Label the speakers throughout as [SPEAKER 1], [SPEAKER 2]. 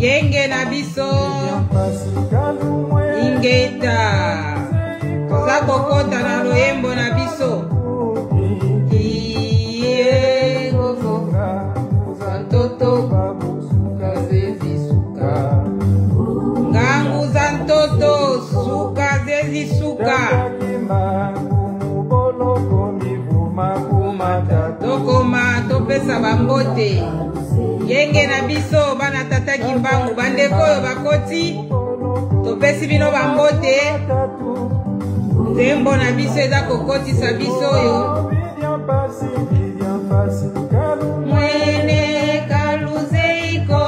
[SPEAKER 1] Yenge na biso ingeta toza kokota na loyembo na biso iye kofonga uzantoto babusuka zezisuka ngangu zantoto suka zezisuka tokoma topesa bambote yenge na biso bana tata kimbangu bandeko oyo bakoti topesi bino bambote nzembo na biso eza kokotisa biso oyo mwene kaluzeiko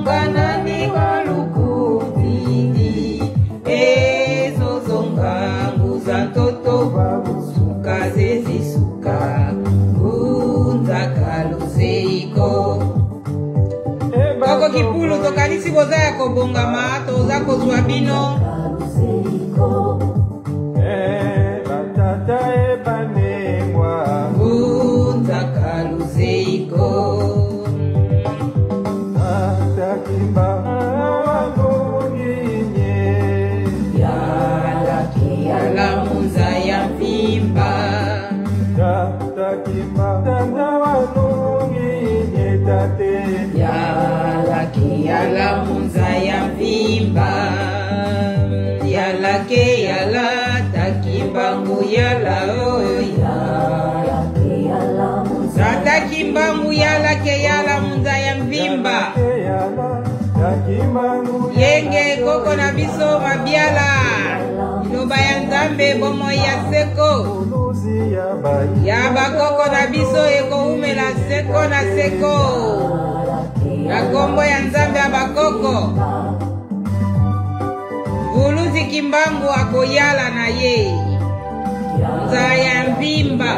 [SPEAKER 1] nganani kalukubidi ezozonga nguza ntoto babusuka zezisuka ngunza kaluzeiko koko kipulu tokanisi boza ya kobongama toza kozwa bino batata ebanengwa ngunza kaluzeiko atakimba wanunginye yala munza ya mvimba atakimba tanda wanunginye tate yala munza ya mvimba yala ke yala takimbangu yala takimbangu yala ke yala munza ya mvimba yenge koko na biso mabiala iloba ya nzambe bomo ya seko ya bakoko na biso ekoumela seko na seko na kombo ya nzambe ya bakoko Vuluzi kimbangu akoyala na ye Zaya mvimba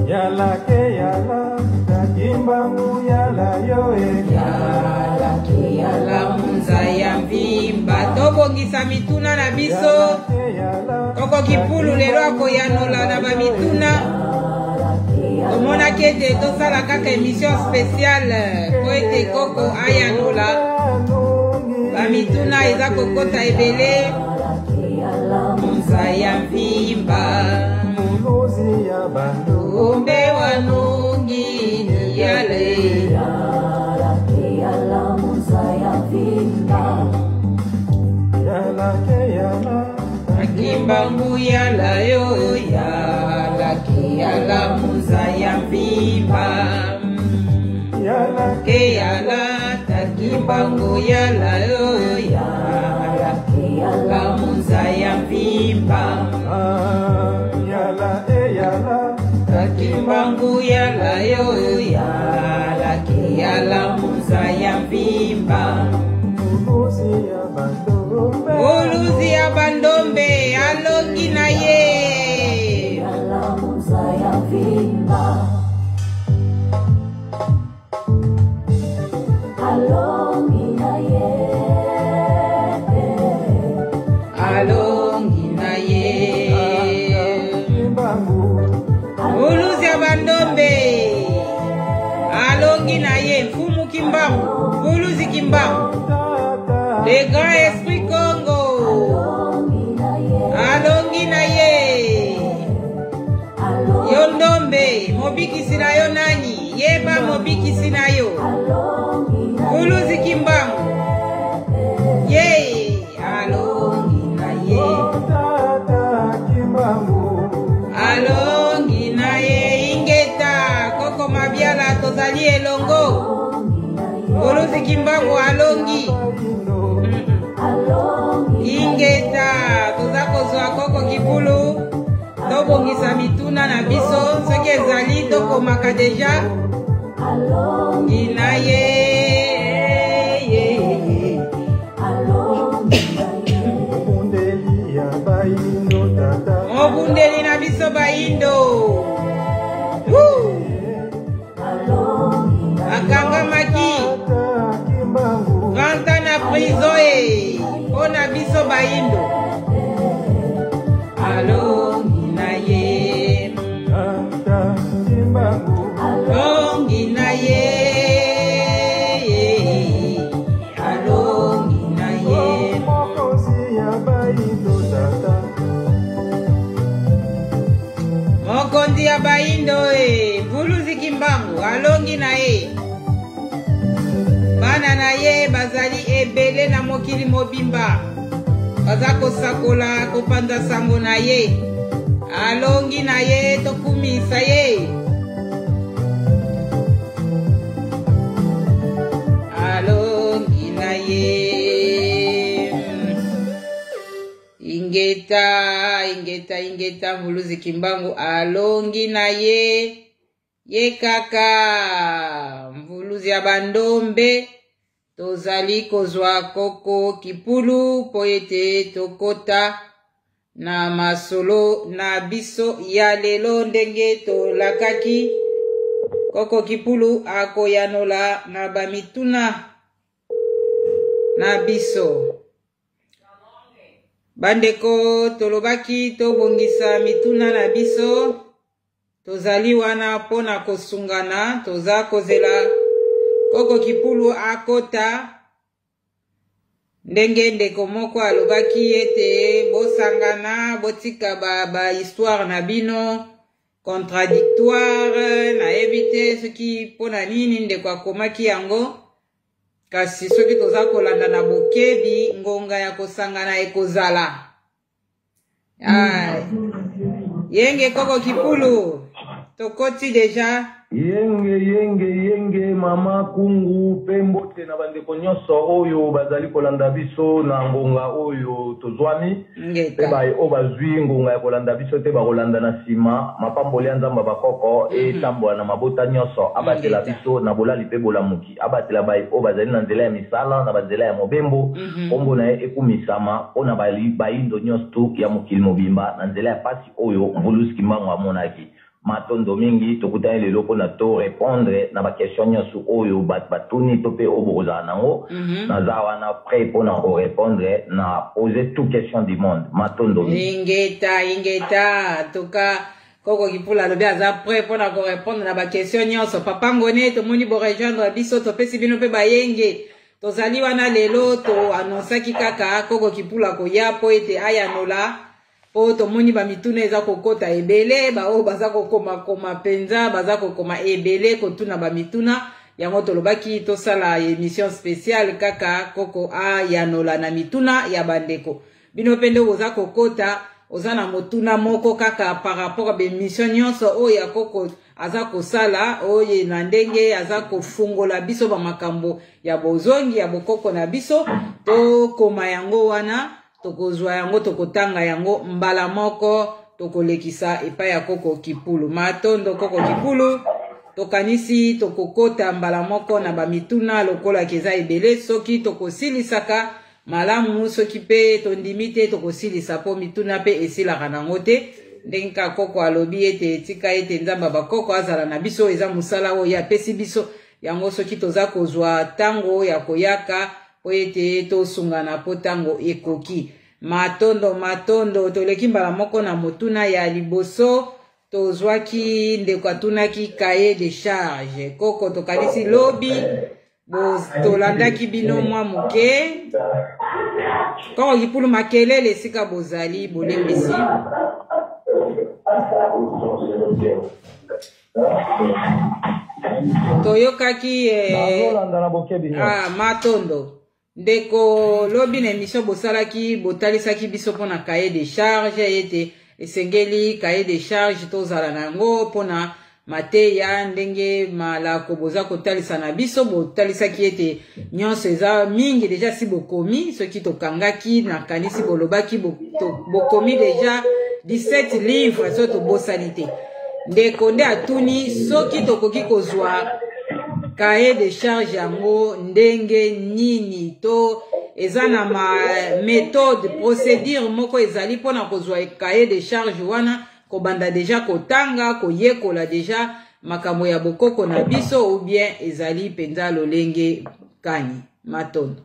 [SPEAKER 1] yala ke yala takimbangu yala yoe yala ke yala munza ya mvimba tobongisa mituna na biso toko kipulu lelo akoyanola na bamituna omona kete tosala kaka émission spéciale po ete koko ayanola bamituna eza kokota ebele munza ya mvimba muluzi ya bandombe wanungi yale yala munza ya mvimba yala ke yala takimbangu yala yo yala ke yala munza ya mvimba yala ke yala takimbangu yala yo yala ke yala munza ya mvimba yala yala takimbangu yala yo yala ke yala munza ya mvimba uluzi ya bandombe alongi na ye yala munza ya mvimba alongi na ye uluzi ya bandombe alongi na ye mfumu kimbangu uluzi kimbangu le grand esprit Congo alongi na ye yondombe mobikisi na yo nani yeba mobikisi na yo. Mbuluzi Kimbangu. Ye, alongi na ye. Alongi na ye, ingeta, koko mabiala tozali elongo. Mbuluzi Kimbangu alongi. Ingeta, tozako zwa koko kipulu. Tobongisa mituna na biso, soki ezali tokomaka deja. Ina ye. Mobundeli na biso baindo. Akanga maki. 20 ans na prison e. Ona biso baindo. Alongi na ye. Alongi na ye. Alongi na ye. Mokondi ya baindo e. Mbuluzi Kimbangu alongi na ye. Bana na ye bazali ebele na mokili mobimba. Baza kosakola kopanda sango na ye. Alongi na ye tokumisa ye. Alongi na ye. Ingeta Mbuluzi Kimbangu alongi na ye. Ye kaka Mbuluzi ya bandombe. Tozali kozwa koko kipulu po ete tokota na masolo na biso ya lelo ndenge tolakaki. Koko kipulu akoyanola na bamituna na biso. Bandeko tolobaki tobongisa mituna na biso. Tozali wana pona kosungana, toza kozela koko kipulu akota. Ndenge ndeko moko alobaki ete bosangana botika ba histoire na bino contradictoire na evite soki pona nini ndeko akomaki yango. Kasi soki toza kolanda na bokebi ngonga ya kosangana ekozala. Yenge koko kipulu tokoti deja.
[SPEAKER 2] Yenge mama kungu pembote na bandeko nyonso oyo bazali kolanda biso na ngonga oyo tozwami. Teba obazwi ngonga ya kolanda biso teba kolanda na sima mapamboli nzamba bakoko etambola na mabota nyonso abatela biso na bolali pe bolamuki abatela bai obazali na nzela ya misala na banzela ya mobembo kombo na ekumisama ona bali baindo nyonso ya mokili mobimba na nzela ya pasi oyo Mbuluzi Kimbangu amonaki. Matondo mingi tokutani lelo pona to répondre na ba question nyonso oyo batuni to pe oboza nango naza wana prêt pona ko répondre na poser toute question du monde matondo
[SPEAKER 1] ingeta toka koko kipula lobi aza prêt pona ko répondre na ba question nyonso papa ngone to moni bo rejoindre biso to pesi bino pe bayenge tozali wana lelo to annonsaki kaka koko kipula ko ya po ete ayanola. Po tomoni ba mituna eza kokota ebele ba o baza kokoma penza baza kokoma ebele kotuna ba mituna yango tolobaki tosala émission spéciale kaka koko ayanola na mituna ya bandeko bino pende oza kokota oza na motuna moko kaka par rapport a ba émission nyonso o ya koko aza kosala oye na ndenge aza kofungola biso ba makambo ya bozongi ya bokoko na biso to koma yango wana. Tokozwa yango tokotanga yango mbala moko tokolekisa epai ya koko kipulu matondo koko kipulu tokanisi tokokota mbala moko na bamituna lokola keza ebele soki tokosilisaka malamu soki pe tondimite tokosilisa po mituna pe esilaka nango te ndenge koko alobi ete etika ete nzamba bakoko azala na biso eza musala oyo apesi biso yango soki toza kozwa tango ya koyaka po ete tosungana po tango ekoki matondo toleki mbala moko na motuna ya liboso tozwaki ndeko atunaki cahier de charge koko tokanisi lobi tolandaki bino mwa moke koko kipulu makelele esika bozali bolembisi toyokaki Matondo ndeko lobi na émission bosalaki botalisaki biso pona cahier de charge ete esengeli cahier de charge tozala nango pona mateya ndenge malako boza kotalisa na biso botalisaki ete nyonso eza mingi deja si bokomi soki tokangaki na kanisi bolobaki bokomi deja 17 livres so tobosani te ndeko nde atuni soki tokoki kozwa cahier de charge yango ndenge nini to eza na ma méthode procédure moko ezali pona kozwa cahier de charge wana kobanda deja kotanga koyekola deja makambo ya bokoko na biso ou bien ezali penza lolenge kani Matondo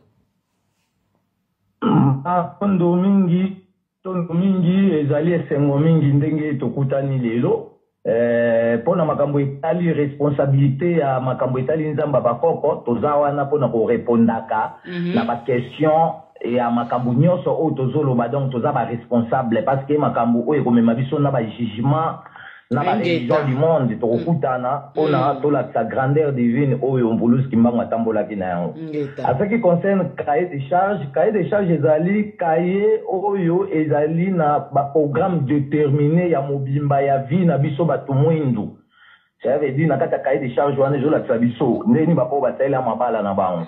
[SPEAKER 2] tondo mingi ezali esengo mingi ndenge tokutani lelo pona makambo etali responsabilité ya makambo etali nzamba bakoko toza wana pona ko répondaka na ba question ya makambo nyonso o tozoloba donc toza ba responsable parce que makambo o ekomema biso na ba jugement na ba religion du monde tokutana pona tolakisa grandeur divine oyo mbulusi kimbango atambolaki na yango. À ce qui concerne cahier de charge ezali cahier oyo ezali na ba programme déterminé ya mobimba ya vie na biso bato mwindu. Ça veut dire na kata cahier de charge wana ezolakisa biso ndeni bapo basalela mabala na bango.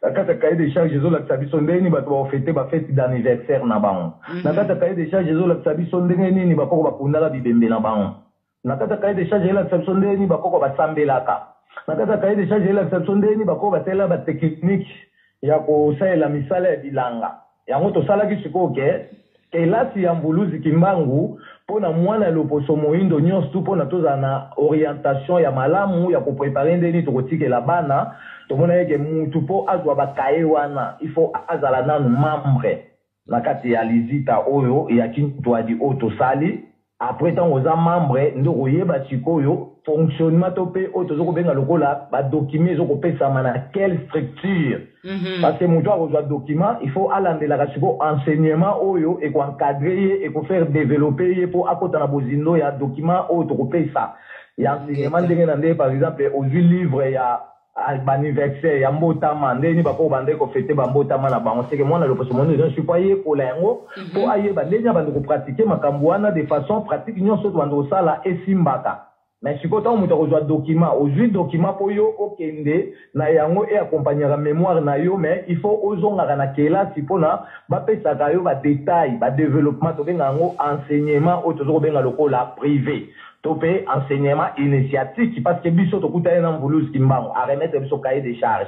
[SPEAKER 2] Na kata cahier de charge ezolakisa biso ndeni bato bafete ba fête d'anniversaire na bango. Na kata cahier de charge ezolakisa biso ndenge nini bapo bakundala bibembe na bango. Na kata cahier de charge ezolakisa biso ndeni bapo basambelaka. Na kata cahier de charge ezolakisa biso ndeni bapo basalela ba technique ya kosalela misala ya bilanga. Yango tosalaki sikoyo kelasi ya mbuluzi kimbangu pona mwana loposo moindo nyonso pona toza na orientation ya malamu ya koprepare ndeni tokotikela bana tomona yeke mutu po azwa bakaye wana il faut azala nanu membre na kati ya lizita oyo ya kintwadi oyo tosali après tant oza membre ndo koyeba sikoyo fonctionnement to pe oyo tozokobenga lokola badocument ezokopesama na quelle structure parce que mutu akozwa document il faut alandelaka siko enseignement oyo ekoencadre ye ekofaire développer ye po akota na bozindo ya document oyo tokopesa ya enseignement ndenge na ndenge par exemple ozwi livre ya anniversaire ya mbotama ndeni bako bande ko fêter ba mbotama na bango seke mwana loposo mono je suis pas ye kola yango po aye bandenya bande ko pratiquer makambo wana de façon pratique nyonso to bando sala esimbaka mais sikoto mutu kozwa document ozwi document po yo okende na yango et accompagner la mémoire na yo mais il faut ozonga na kelasi pona ba pesaka yo ba détail ba développement to benga ngo enseignement o tozo benga lokola privé topé enseignement initiatique parce que biso to kutana na mbuluzi kimbango a remettre biso cahier de charge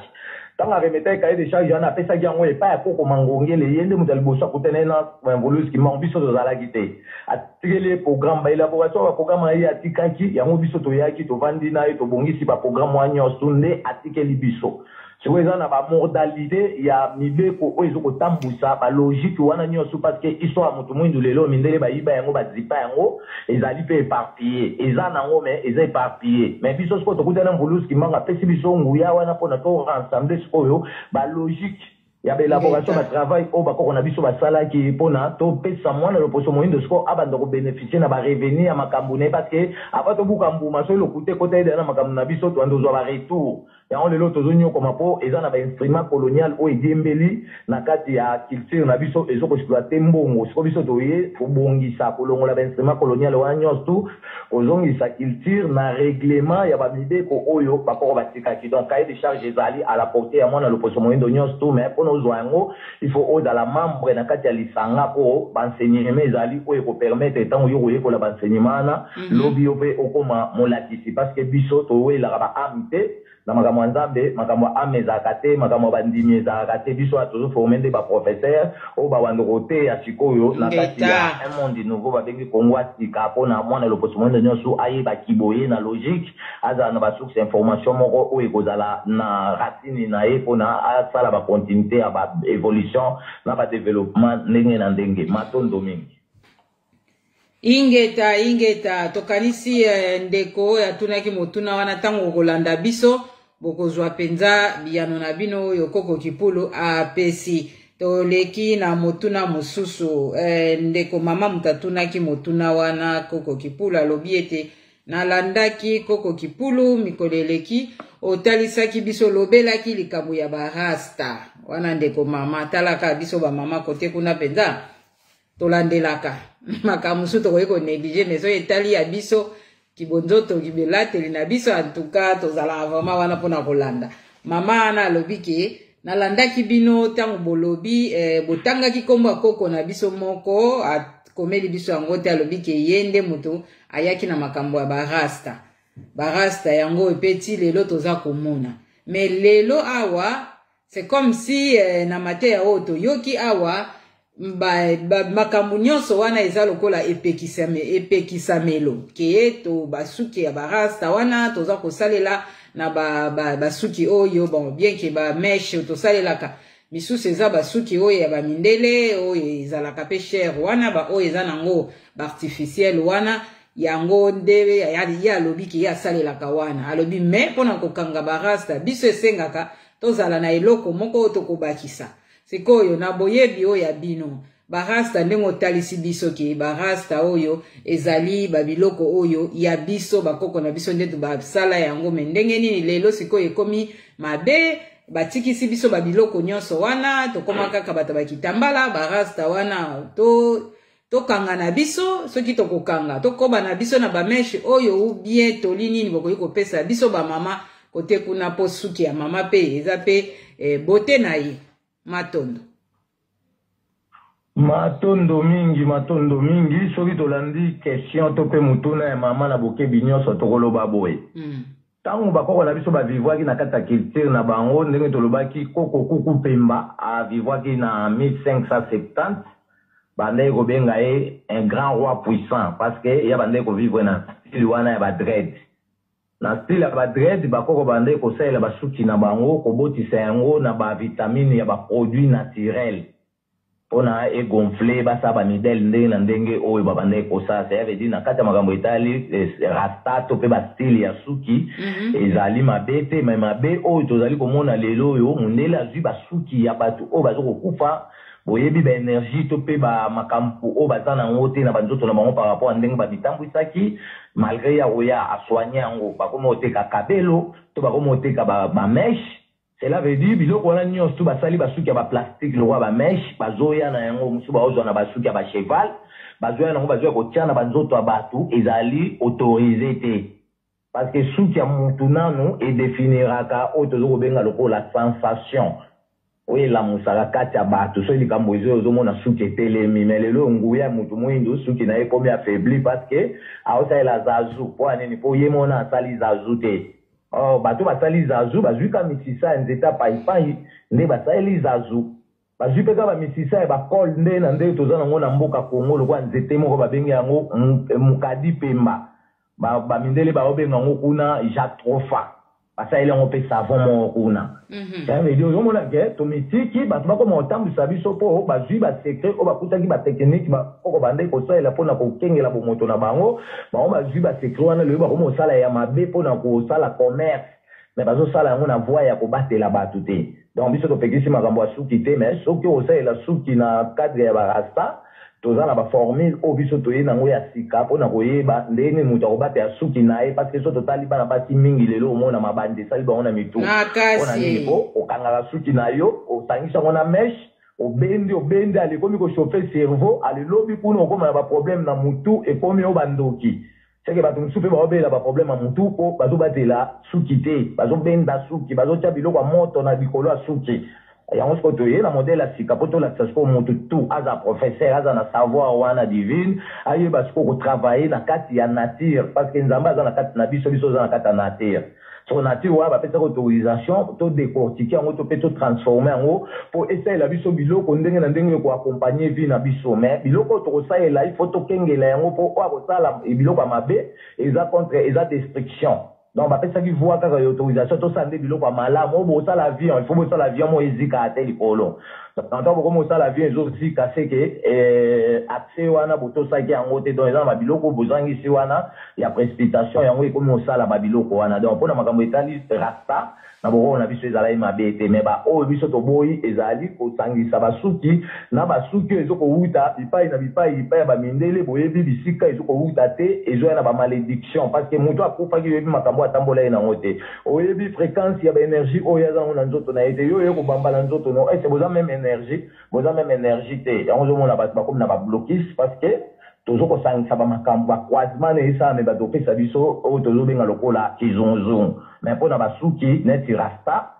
[SPEAKER 2] tanga remettre cahier de charge yana pesa yango e pa ya koko mangongele yende mutal bosa kutana na mbuluzi kimbango biso to zala kite atikele programme ba élaboration ba programme ya atikaki yango biso to yaki to vandi na to bongisi ba programme wa nyonso nde atikeli biso c'est eza na ba modalité ya mibeko oyo ezokotambusa ba logique wana nyonso parce que histoire mutu mwindu lelo mindele bayiba yango bazipa yango ezali pe éparpillé eza nango mais eza éparpillé mais biso siko tokutana mbuluzi kimanga pesi biso nguya wana pona to rassembler sikoyo ba logique ya ba élaboration ba travail o bakoko na biso basalaki pona to pesa mwana loposo moyindo siko abanda ko bénéficier na ba revenu ya makambo ne parce que abato buka mbuma so lokute kota ida na makambo na biso to andozwa ba retour yango lelo tozonyo koma po eza na ba instrument colonial o ediembeli na kati ya culture na biso ezoko exploiter mbongo siko biso toye fobongisa kolongola ba instrument colonial wa nyonso kozongisa culture na règlement ya ba mibeko oyo bakoko batikaki donc cahier de charge ezali à la portée ya mwana loposo moyindo nyonso mais pona ozwa yango il faut ozala membre na kati ya lisanga po baenseignement ezali oyo kopermettre ntango yo koyekola baenseignement na lobi yo mpe okoma molakisi parce que biso toyelaka baami te na makambo ya nzambe makambo ya ame ezalaka te makambo ya bandimi ezalaka te biso tozoforme nde baprofesseur oyo bawandoko te ya sikoyo na kati ya un monde nouveau babengi kongo atika mpona mwana loposo moyindo nyonso ayebaki boye na logique azala na basource information moko oyo ekozala na racine na ye mpona asala bacontinuité ya baévolution na badéveloppement ndenge na ndenge matondo mingi
[SPEAKER 1] ingeta tokanisi ndeko yatunaki motuna wana tango kolanda biso bokozwa penza biyano na bino oyo koko kipulu apesi toleki na motuna mosusu ndeko mama mutatunaki motuna wana koko kipulu alobi ete nalandaki koko kipulu mikoleleki otalisaki biso lobelaki likambo ya barasta wana ndeko mama talaka biso ba mama kote kuna penza tolandelaka makamusu tokoki konéglige mais so etali ya biso kibonzoto kibelateli na biso en tout cas tozalaka vraiment wana mpona kolanda mama ana alobi ke nalandaki bino ntango bolobi botangaki kombo ya koko na biso moko akomeli biso yango te alobi ke ye nde moto ayaki na makambo ya barasta yango epeti lelo toza komona mais lelo awa c'est comme si na mateya oyo toyoki awa makambo nyonso wana eza lokola epekisamelo ke to basuki ya barasta wana toza kosalela na basuki oyo bon bien ke bameshe tosalelaka misusu eza basuki oyo ya bamindele oyo ezalaka pe cher wana oyo eza nango baartificiel wana yango nde ya alobi ke ye asalelaka wana alobi me mpona kokanga barasta biso esengaka tozala na eloko moko oyo tokobakisa sikoyo na boyebi oyo ya bino barasta ndenge otalisi biso ke barasta oyo ezali babiloko oyo ya biso bakoko na biso nde basala yango me ndenge nini lelo sikoyo ekomi mabe batikisi biso babiloko nyonso wana tokoma kaka bato bakitambala barasta wana tokanga na biso soki tokokanga tokoba na biso na bameshe oyo ou bien toli nini bokoki kopesa biso bamama kote kuna po suki ya mama pe eza pe bote na ye
[SPEAKER 2] matondo mingi soki tolandi question to pe mutuna ya mama na bokebi nyonso tokoloba boye ntango bakoko na biso bavivwaki na kati ya culture na bango ndenge tolobaki koko kuku pemba avivwaki na 1570 bandeki kobenga ye un grand roi puissant parce que ya bandeki kovivre na style wana ya badred na style ya badred bakoko bandeki kosalela basuki na bango kobotisa yango na bavitamine ya baproduit naturel mpona egonfle basala bamidele ndenge na ndenge oyo babandeki kosala ça veut dire na kati ya makambo etali rasta to mpe bastyle ya suki ezali mabe te me mabe oyo tozali komona lelo oyo mondele azwi basuki ya bato oyo baza kokufa boyebi baénergie to mpe bamakambo oyo baza nango te na banzoto na bango par rapport a ndenge babitambwisaki malgré ya koya asoigne yango bakomi oteka kabelo to bakomi oteka bameshe cela veut dire biloko wana nyonso to basali basuki ya baplastique lokwa bameshe bazoya na yango mosusu baozwa na basuki ya bacheval bazoya nango bazoya kotia na banzoto ya bato ezali autorisé te parce que suki ya mutu nanu edefiniraka oyo tozo kobenga lokola sensation oyo elamusaka kati ya bato so likambo ezo ozomona suki etelemi me lelo nguya ya mutu mwindu suki na ye komi affaibli parce que aosalela zazu mpo anini mpo ye mona asali zazu te bato basali zazu bazwi ka misisa ya nzeta paipai nde basaleli zazu bazwi mpe ka bamisisa ya bakole nde na nde toza nango na mboka kongo lokwa nzete moko babengi yango mukadi pemba bamindele baobenga yango kuna jacques trofa basaleli yango mpe savon moko kuna savedi ozomona ke tomitiki bato bakoma otambwisa biso mpo bazwi basekret oyo bakutaki bateknike bakoko bandeki kosalela mpona kokengela bomoto na bango bango bazwi basekret wana lelo bakoma osala ya mabe mpona kosala commerce me bazosala yango na voi ya kobatela bato te donc biso topekisi makambo ya suki te me soki osalela suki na cadre ya barasta toza na baformule oyo biso toye nango ya sika mpona koyeba ndenge moto akobatela suki na ye parce que so totali bana basi mingi lelo omona mabandi esali bango na mitu mpona nini po okangaka suki na yo osangisi yango na meshe obendi alekomi kochauffe cerveau alelobi kuna okoma na baproblème na mutu ekomi oyo bandoki seke bato mosusu mpe baobelela baproblème ya mutu mpo bazobatela suki te bazobenda suki bazotia biloko ya moto na likolo ya suki yango siko toye na modele ya sika mpo tolakisa siko motu tu aza professeur aza na savoir wana divine ayeba siko kotravaille na kati ya nature parce que nzambe aza na kati na biso oza na kati ya nature so nature wana bapesaka autorisation todécortique yango to mpe totransforme yango mpo esalela biso biloko ndenge na ndenge koaccompagne vie na biso mais biloko oyo tokosalela ifo tokengela yango mpo oyo akosala biloko ya mabe eza destruction donc bapesaki voi kaka ya autorisation tosala nde biloko ya malamu oyo bosala avion il faut bosala avion mo ezika ate likolo Tant que ça la vie est aussi cassé que accès wana boto ça qui en côté dans les babiloko bozangi si wana il y a précipitation yango et comme ça la babiloko wana donc pour na makambo etali rasta na boko na biso ezala mabete mais ba o biso to boyi ezali ko sangisa basuki na basuki ezoko uta bipai na bipai ba mindele boyebi bisika ezoko uta te ezo na ba malédiction parce que moto akufa ki yebi makambo atambola na ngote oyebi fréquence ya ba énergie o yaza na nzoto na ete yo ko bamba na nzoto no c'est boza même énergie te yango zo mona ba comme na ba blocus parce que tozo ko sangisa ba makambo ba croisement na esa me ba dopesa biso o tozo benga lokola kizonzo mais pour na basuki neti rasta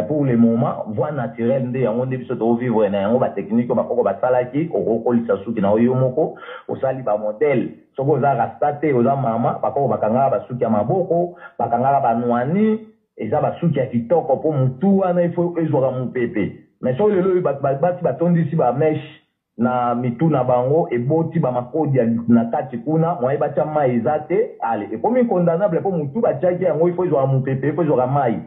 [SPEAKER 2] pour le moment voie naturelle nde yango nde biso to vivre na yango ba technique ba koko ba salaki o kolisa suki na oyo moko o sali ba modèle soko za rasta te oza mama ba koko bakanga basuki ya maboko bakanga ba nwani eza basuki ya kitoko po mutu wana ifo ezwaka mupepe mais so lelo bati batondisi ba mesh na mitu na bango eboti ba makodi na kati kuna mwa bacha mai ezate ale et comme condamnable po mutu bachaki yango ifo ezwa mupepe ifo ezwa mai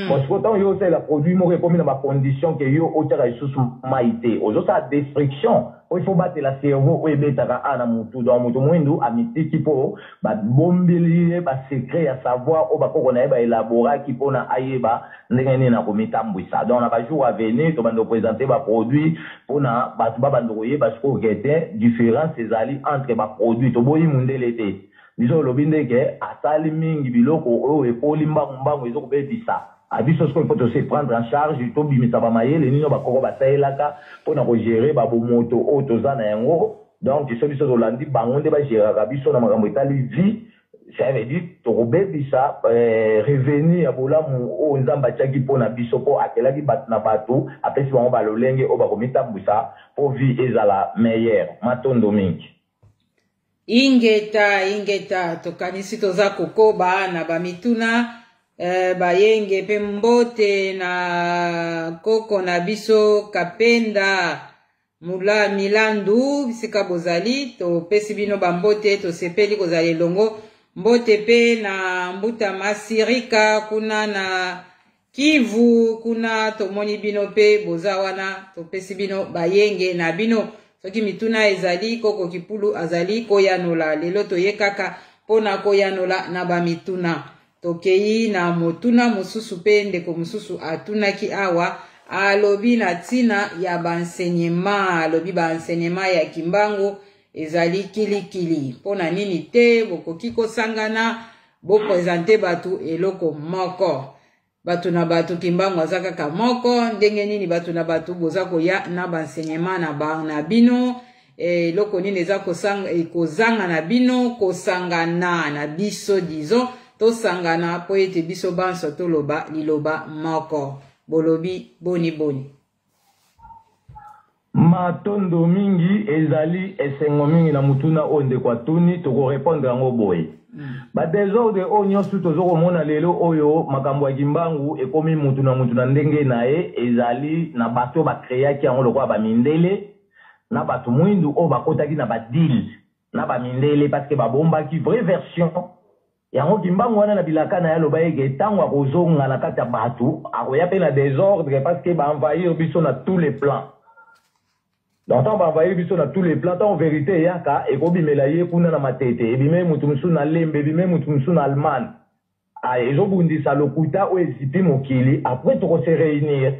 [SPEAKER 2] parce que tant yo c'est la produit mo comme na ba condition que yo otaka isusu mai te ozo sa destruction il faut battre la cerveau o ebetaka ana mutu donc mutu mwindu amitiki po ba bombeli ba secret ya savoir o ba koko na ba élaborer ki pona ayeba ndenge nini na komitambwisa donc na ba jour à venir to bando présenter ba produit pona ba bando parce que gete différence ezali entre ba produit to boyi mundele te biso lobi ndeke asali mingi biloko o ekoli mbangu ezoko bebisa abiso ce qu'il faut se prendre en charge to bimisa ba mayele nino ba koko ba saelaka pona ko gérer ba bomoto o tozana yango donc biso olandi bango nde ba gérer biso na makambo etali vie ça veut dire to bebisa revenu ya bolamu o nzamba tshaki pona biso po akelaki bat na bato apesi bango balolenge o bakomitambwisa po vie ezala meilleure matondo mingi
[SPEAKER 1] ingeta tokanisi toza kokoba na bamituna bayenge pe mbote na koko na biso kapenda mula milandu bisika bozali topesi bino bambote tosepeli kozala elongo mbote pe na mbuta masirika kuna na Kivu kuna tomoni bino pe boza wana topesi bino bayenge na bino soki mituna ezali koko kipulu azali koyanola lelo toye kaka pona koyanola na bamituna tokei na motuna mususu pe ndeko mususu atunaki awa alobi na tina ya bansenyema alobi bansenyema ya kimbangu ezali kilikili pona nini te bokoki kosangana bopresente batu eloko moko batu na batu kimbangu azaka ka moko ndenge nini batu na batu boza koya na bansenyema na bino eloko nini eza kozanga na bino kosangana na biso dizo tosangana po ete biso banso toloba liloba moko bolobi boni
[SPEAKER 2] matondo mingi ezali esengo mingi na mutuna o ndeko atuni toko répondre yango boye ba désordre o nyonso tozoko mona lelo oyo makambo ya kimbangu ekomi mutu na ndenge naye ezali na bato ba créaki yango lokwa ba mindele na bato mwindu o bakotaki na ba deal na ba mindele parce que ba bombaki vraie version yango kimbangu wana na bilaka na yaloba eke tango akozonga na kati ya bato akoya pe na désordre parce que ba envahir biso na tous les plans. Donc on va envahir biso na tous les plans en vérité yaka e ko bimela ye kuna na matete e bimé mutu musu na lembe bimé mutu musu na Allemagne ezo bundisa lokuta o ezipi mokili après to se réunir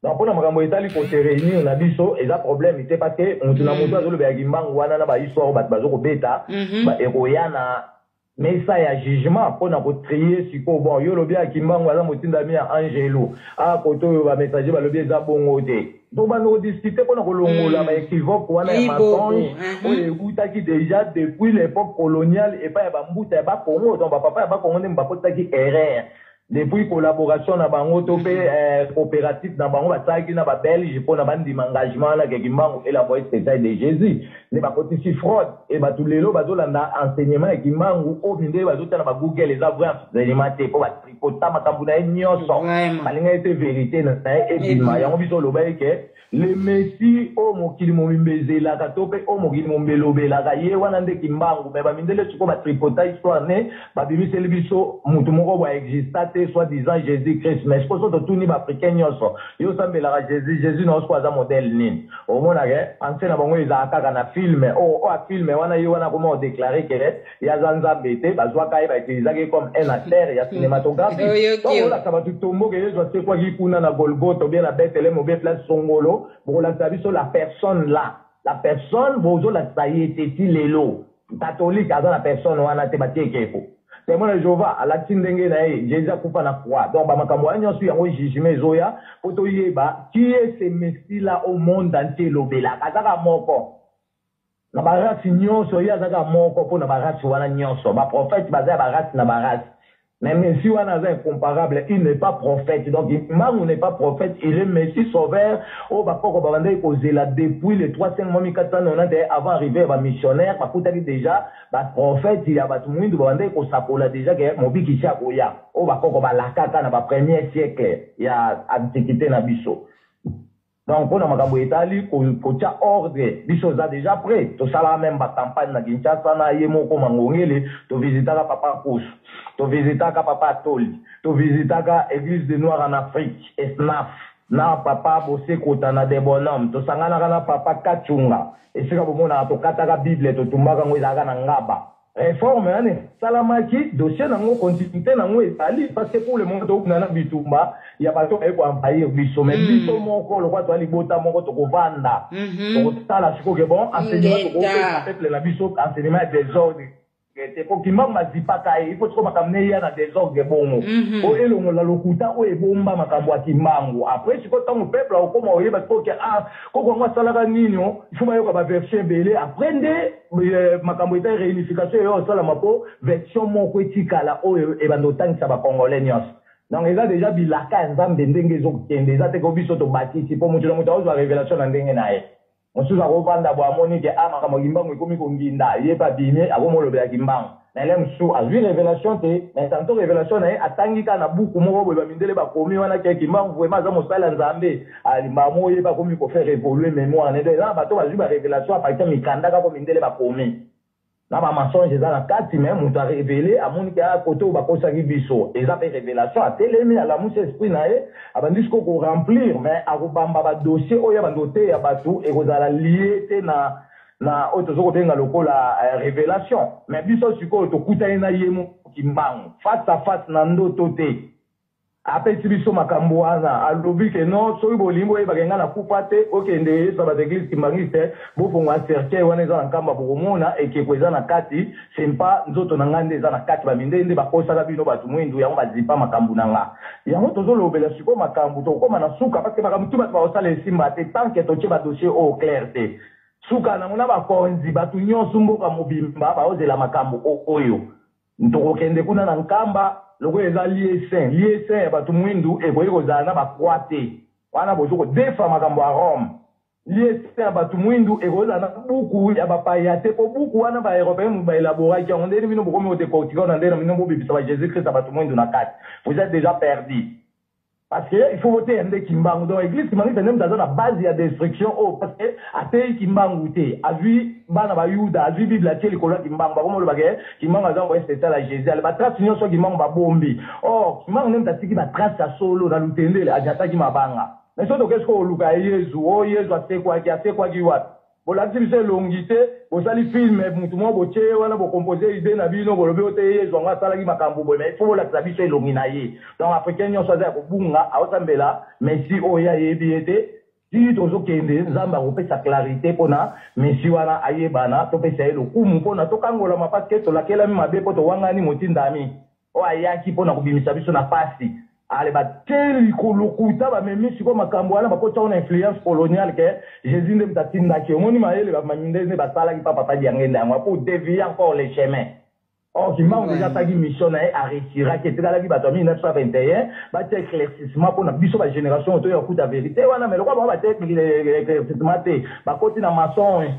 [SPEAKER 2] donc pona makambo etali ko se réunir na biso eza problème ite parce que mutu na mutu azolo be kimbangu wana na ba histoire bat bazoko beta ba eroyana mais ça y a jugement pour na ko trier siko bon yo lobi ya kimbangu aza motinda mi ya Angelo a koto yo ba messager ba lobi eza bongo te donc ba no discuter pour na ko longola ba équivoque wana ya mensonge o ekutaki déjà depuis l'époque coloniale et pas ya ba mbuta ya ba Congo donc ba papa ya ba Congo ndemba kotaki erreur depuis collaboration na bango to pe coopérative na bango bataki na ba Belge pour na bandi engagement na kimbangu et la voix spéciale de Jésus ne ba kotisi fraude et ba tulelo bazolanda enseignement ya kimbangu o binde bazotana ba Google les avrais enseignement te pour ba tricota makambu na nyonso balinga ete vérité na e bima yango biso loba eke le messi o mokili mombezela ka to pe o mokili mombelobela ka ye wana nde kimbangu me ba mindele siko ba tricota histoire ne ba bimiseli biso mutu moko ba existate te soi-disant Jésus-Christ mais soki totuni baafricain nyonso yo osambelaka Jésus na osiko aza modèle nini omonake anse na bango ezalaka kaka na filme o afilme wana ye wana koma odeklare ke ye aza nzambe te bazwaka ye bautilisaki comme un acteur ya cinématographie donc olakisa bato tomboke yezu asekwaki kuna na Golgotha bien na Bethléem obie place songolo bokolakisa biso la personne là la personne bozolakisa ye te ti lelo catholique aza na personne wana te batiekeko témoin de Jéhovah alati ndenge na ye Jésus akufa na croix donc bamakambo wana nyonso yango jugement ezoya po toyeba qui est ce messie là au monde entier elobelaka azaka moko na barasi nyonso ye azaka moko mpo na barasi wana nyonso baprophète baza ya barasi na barasi mais Messie wana aza incomparable, il n'est pas prophète. Donc, Imam n'est pas prophète, il est Messie sauveur. Oh, bah, pourquoi bah, là depuis les 3-5 mois, 490 avant d'arriver à missionnaire, bah, déjà, bah, prophète, il y a bah, tout le monde, bah, qu'on s'appelle déjà, que mon biki qui s'appelle, oh, bah, pourquoi bah, la kata, na bah, premier siècle, il y a antiquité na biso. Donc, pour nous, Itali, pour tia ordre, biso za déjà prêt. Tout ça là même, bah, campagne na Kinshasa, na yemo, comme Ngongele, tu visites Papa Pousse. Tu visites Papa Toli, tu visites l'église des Noirs en Afrique, SNAF, na Papa Bossé Kotana des bonhommes, tu sangana na Papa Kachunga, et c'est comme on a tu kataka Bible, tu tumbaga ngweza na ngaba. Réforme, hein, salamaki, dossier nango continuité nango etali, parce que pour le monde où nana bitumba, il y a pas de quoi employer biso, mais biso moko, le quoi tu as libota moko to kovanda, to tala siko que bon, enseignement to kovanda, avec la biso, enseignement des ordres. Pour qu'il m'a dit pas il faut que m'amener y a des ordres bon o elongo la lokuta o ebomba makambo akimango après si quand mon peuple au comment oyeba ko que ko ngwa sala nini il faut mayoka ba version belé après makambo ita réunification yo sala mapo version moko etikala o e bando tangisa ba congolais nyos donc il a déjà bilaka nzambe ndenge ezokende za te ko biso to batisi po mutu ozwa révélation na ndenge nae Mosuza kovanda bo amoni ke makambo kimbango ekomi konginda ye pa bimye akomolobela kimbango na ele msu azwi révélation te mais tanto révélation na ye atangika na buku moko boye bamindele bakomi wana ke kimbango vraiment aza mosala nzambe alimba moye bakomi ko faire évoluer mémoire ne de là bato bazwi ba révélation appartient mikanda ka ko mindele bakomi na ba mensonge za na kati mais mutu a révélé amoni ke koto bakosaki biso eza pe révélation atelemi ala musa esprit na ye abandi ko remplir mais akobamba ba dossier oyo bandote ya batu ekozala lié te na otozo benga lokola révélation mais biso siko tokuta ina yemo kimbango face à face na ndoto te apesi biso makambo wana alobi ke non soki bolingo ebakenga na kufa te okende yesu ba église kimbangiste bofongo acercle wana eza na nkamba bokomona ekeko eza na kati sempa nzoto na nga nde eza na kati baminde nde bakosaka bino bato mwindu yango bazipa makambo na nga yango tozolobela siko makambo tokokoma na suka parce makambo tu bato bakosala esimba te tant ke totie badossier au clair te suka nango na bakonzi bato nyonso mboka mobimba baozela makambo oyo ntokokende kuna na nkamba loko eza lié saint bato mwindu ekoki kozala na bakroa te wana bozoko defa makambo ya Rome lié saint bato mwindu ekozala na buku ya bapaya te po buku wana baeuropéen baelaboraki yango ndeni bino bokomi odecortika na ndeni bino bobebisa ba Jésus Christ ya bato mwindu na kati vous êtes déjà perdu parce que il faut voter ende kimbangu donc église kimbangu c'est même dans la base ya destruction parce que atei kimbangu te azui bana ba yuda azui bible atie likolo kimbangu ba komolo bage kimbangu azango c'est la Jésus ale ba trace nyonso kimbangu ba bombi kimbangu nem tatiki ba trace ya solo na lutendele ajataki mabanga mais soto qu'est-ce que luka Yesu asekwa ki wat bolakisi biso elongi te bosali filme mutu moko botie wana bocompose ide na bino bolobi ote Yesu anga asalaki makambo boye mais il faut bolakisa biso elongi na ye donc africain nyonso aza ya kobunga aosambela messi oyo ayebi ye te ti tozokende nzambe akopesa clarité mpona messi wana ayebana topesa ye lokumu mpona tokangolama parceke tolakelami mabe mpo towangani motindami oyo ayaki mpona kobimisa biso na pasi ale bateli kolokuta bamemi siko makambo wana bakota ona influence coloniale ke Jésus nde mtatindaki omoni mayele bamaminde nde basalaki papa diangende yango pour dévier encore les chemins kimbangu déjà ataki mission na ye aretiraki etekalaki bato ya 1921 batia éclaircissement mpona biso bagénération oto yakuta vérité wana mais lokwa bango batia éclaircissement te bakoti na mason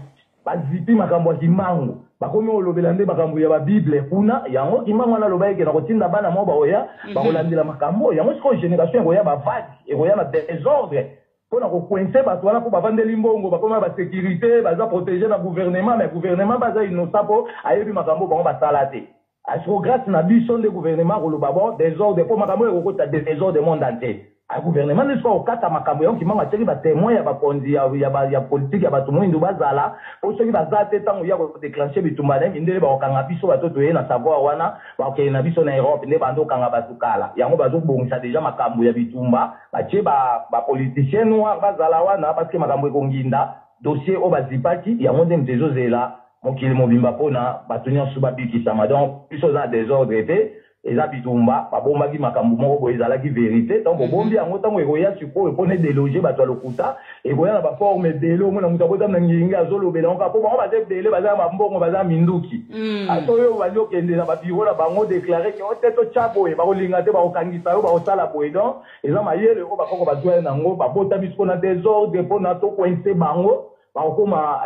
[SPEAKER 2] bazipi makambo ya kimbangu bakomi olobela nde makambo ya babible kuna yango kimbangu wana aloba eke na kotinda bana mo baoya bakolandela makambo yango sikoyo génération ekoya bavadi ekoya na désordre mpona kokoince bato wana mpo bavandeli mbongo bakomi basécurité baza protégé na gouvernement mais gouvernement baza innocent mpo ayebi makambo bango basala te Asiko grâce na biso de gouvernement kolobabo désordre po makambo ekokota désordre monde entier. A gouvernement ne soit au kata makambo yon ki manga teki ba témoin ya ba konzi ya politique ya ba tumu ndu bazala po soki bazate tango ya ko déclencher bitumba ne ndele ba okanga biso batoto ye na savoir wana ba okei na biso na Europe ne bando kanga batukala yango bazo bongisa déjà makambo ya bitumba ba tie ba politicien noir bazala wana parce que makambo ekonginda dossier o bazipaki yango nde mtezo zela mokili mobimba pona batunya suba bikisama donc biso za désordre ete eza bitumba babombaki makambo moko boye ezalaki vérité donc bombi yango ntango ekoya sikoyo mpona déloger bato ya lokuta ekoya na baforme ebele omona moto akotama na ngingi azolobela ngo po bango baza ebele baza bambongo baza minduki ato oyo bali okende na babiro na bango déclaré ke ote totya boye bakolinga te bakokangisa yo bakosala boye donc eza mayele oyo bakoko bazwa nango babota biso mpona désordre mpona tokoinse bango bakokoma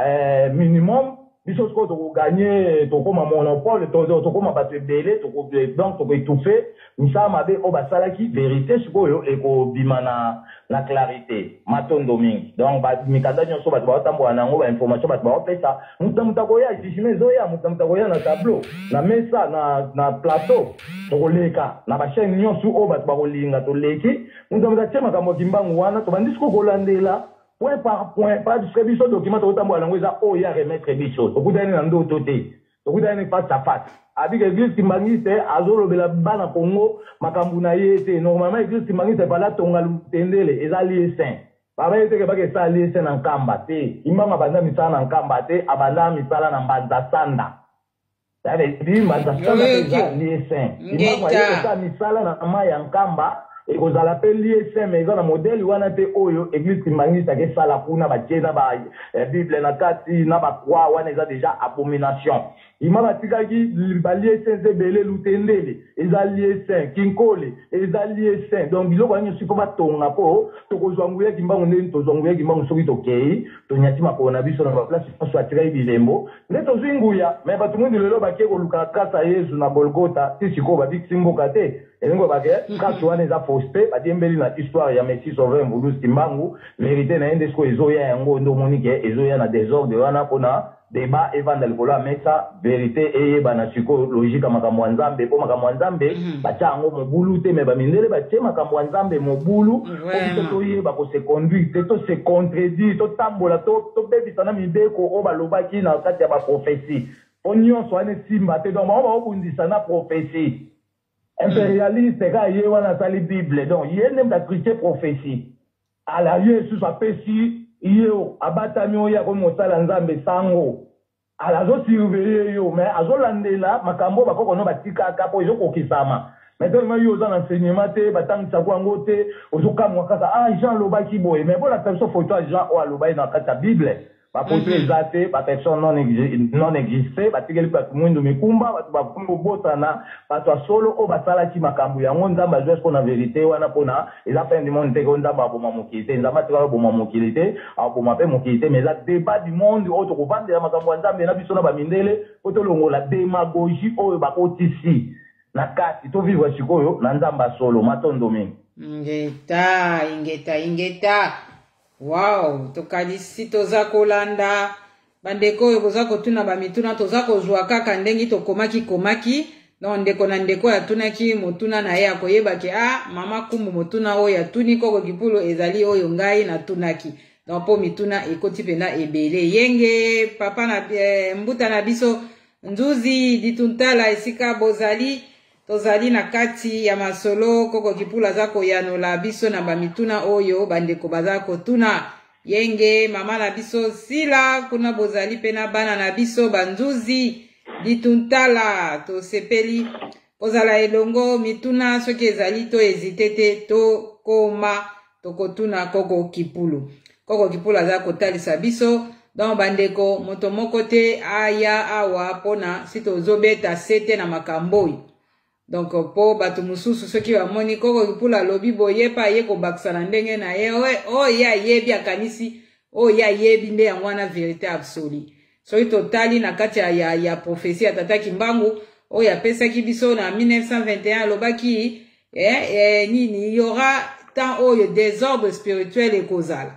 [SPEAKER 2] minimum biso siko toko gagner tokoma monopole tokoma bato ebele donc toko étouffer misala mabe o basalaki vérité sikoyo ekobima na clarité matondo mingi donc mikanda nyonso bato baotambola nango bainformation bato baopesa mutu akoya jugement ezoya mutu akoya na tableau na mesa na plateau tokoleka na bachaine nyonso oyo bato bakolinga toleki mutu atie makambo ya kimbangu wana tobandi siko kolandela point par point, pas de distribution document, autant moi l'angoisse, oh, il y a remettre des choses. Au bout d'un an d'autre côté, au bout d'un an face à face. Avec l'église qui m'a dit, c'est Azolo de la Bana Congo, Makambounaye, c'est normalement l'église qui m'a dit, c'est pas là, Tongalou, Tendele, et alliés saints. Par exemple, c'est que ça alliés saints en Kambate. Il m'a abandonné misala en Kambate, abandonné misala en Banzasanda. Ça veut dire, Banzasanda, c'est alliés saints. Il m'a dit, ça misala en Maya en Kamba. Et vous allez appeler ça, mais dans le modèle, il y a un oyo, église qui m'a dit, c'est ça la pouna, bah, tiens, la Bible, la kati, na ba quoi, on a déjà abomination. Il m'a dit, les alliés saints, c'est belé, l'utendele, les alliés saints, kinkole, les alliés saints. Donc, ils ont gagné, si comme ton rapport, to kozwangouya, qui m'a dit, to zongouya, qui m'a dit, ok, to nyati ma konabi, sur la place, soit tiré bilembo. Mais to zingouya, mais pas tout le monde, le loba, qui est au Lukaka, ça y est, sur la Golgotha, si ko, bah, bik simbo kate. Et nous, quand tu as des apostés, bah, diembeli na histoire, ya Messi sauvé, mbulu, stimbangu, vérité na indesko, ezoya, yango, ndomonique, ezoya na désordre, wana, pona, débat, evangélique, mais ça, vérité, et, bah, na suko, logique, makamwanzambe, po makamwanzambe, bah, tiango, mobulu, te, mais bah, mindele, bah, tiens, makamwanzambe, mobulu, pour bah, pour se conduire, to se contredire, to tambola, to bébi, sana, mideko, o, bah, lobaki, na, kati, ya, bah, prophétie. Onyon, soit, ne simba, te, donc, on va, obundi, sana, prophétie. Impérialiste, c'est quand il y a la Bible. Donc, il y a même la prophétie. À la Jésus, ça peut si, il y a abatamio, il y a comme ça, l'anzambe sango. À la zo surveiller yo, mais à zo landela, makambo, bako kono batika kapo, yo kokisama. Maintenant, il y a un enseignement, batang sagwango te, ozoka mwakasa, ah, Jean Lobaki boy. Mais bon, la personne photo, Jean Lobaki dans la Bible. Apôtre Zate, pas personne non existée, pas tigeli pas tout le monde mekumba, pas kumbo botana, pas toi solo, o basala ki makambu ya ngonza bazwe ko na vérité wana pona, ils appellent du monde te ngonza ba boma mokilité, nzamba tika boma mokilité, a boma pe mokilité, mais la débat du monde auto ko vendre ya makambu nzambe na biso na ba mindele, poto longo la démagogie o ba kotisi. Na kati to vivre sikoyo na nzamba solo matondo mingi.
[SPEAKER 1] Ingeta. Wow, tokalisi toza kolanda bandeko oyo boza kotuna bamituna toza kozwa kaka ndengi tokomaki non ndeko na ndeko yatunaki motuna na ye akoyebaki mama kumbu motuna oyo yatuni koko kipulo ezali oyo ngai natunaki donc po mituna ekoti pena ebele yenge papa na mbuta na biso nzuzi dituntala esika bozali tozali na kati ya masolo koko kipula zako yanola biso na bamituna oyo bandeko bazako tuna yenge mama na biso sila kuna bozali pena bana na biso banzuzi dituntala to sepeli ozala elongo mituna soki ezali to ezitete to koma tokotuna koko kipula zako talisa biso donc bandeko moto moko te aya awa pona sito zobeta sete na makamboi. Donc po bato mususu soki bamoni koko kipula lobi boye pa ye ko bakisana ndenge na ye ya yebi akanisi ya yebi nde yango wana vérité absolue. Soki totali na kati ya prophétie tata Kimbangu ya pesaki biso na 1921 lobaki nini y aura tant désordre spirituel et causal.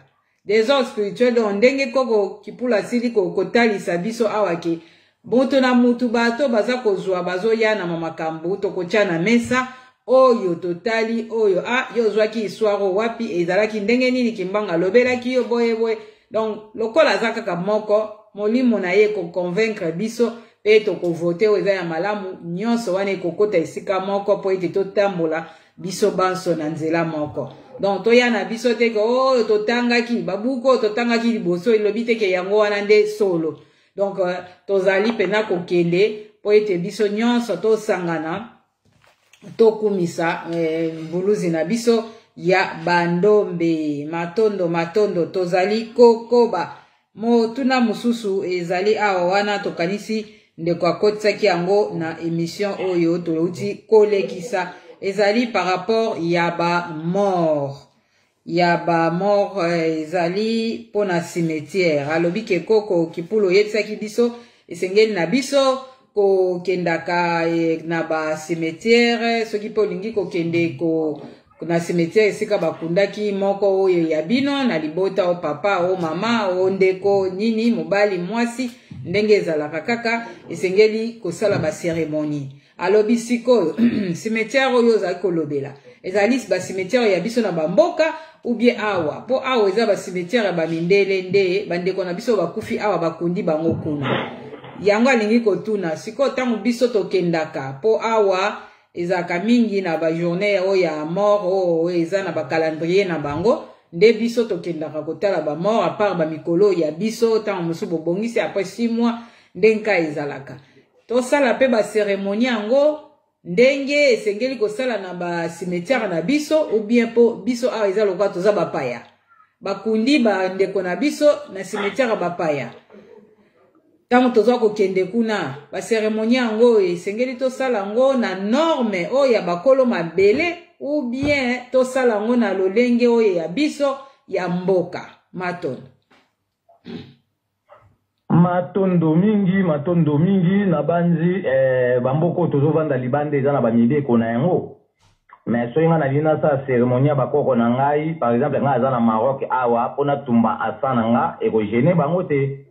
[SPEAKER 1] Désordre spirituel donc ndenge koko kipula sili ko kotalisa biso awake boto na mutu bato baza kozwa bazo ya na mamakambo tokotia na mesa oyo totali oyo yo zwaki histoire wapi ezalaki ndenge nini kimbanga lobelaki yo boye donc lokola za kaka moko molimo na ye ko convaincre biso pe to ko voter eza ya malamu nyonso wana kokota esika moko po ete totambola biso banso na nzela moko. Donc toya na biso te ko totangaki babuko totangaki liboso ilobi te ke yango wana nde solo. Donc tozali pena kokende po ete biso nyonso to sangana to kumisa mbuluzi na biso ya bandombe matondo tozali kokoba mo tuna mususu ezali awa wana tokanisi ndeko akotisaki yango na émission oyo tolauti kolekisa ezali par rapport ya ba mort ezali pona cimetière alobi ke koko kipulo yetisaki biso esengeli na biso ko kendaka na ba cimetière soki po lingi ko kende ko na cimetière esika bakundaki moko oyo ya bino na libota o papa o mama o ndeko nini mobali mwasi ndenge ezalaka kaka esengeli kosala ba cérémonie alobi sikoyo cimetière oyo za kolobela ezali ba cimetière ya biso na bamboka ou bien awa po awa eza ba cimetière ba mindele nde bandeko na biso bakufi awa bakundi bango kuna yango alingi kotuna siko tangu biso tokendaka po awa ezaka mingi na ba journée o ya mort o eza na ba calendrier na bango nde biso tokendaka kotala ba mort à part ba mikolo ya biso tangu musu bobongisi après 6 mois ndenka ezalaka to sala pe ba cérémonie yango ndenge esengeli kosala na ba cimetière na biso ou bien po biso awa eza lokwa toza bapaya bakundi ba ndeko na biso na cimetière bapaya tango tozwa kokende kuna ba cérémonie yango esengeli tosala ngo na norme oyo ya bakolo mabele ou bien tosala ngo na lolenge oyo ya biso ya mboka
[SPEAKER 2] matondo mingi na banzi bamboko tozovanda libande eza na bamibeko na yango mais soki nga na lina sa cérémonie bakoko na ngai par exemple nga aza na Maroc awa mpona tumba asa na nga ekogene bango te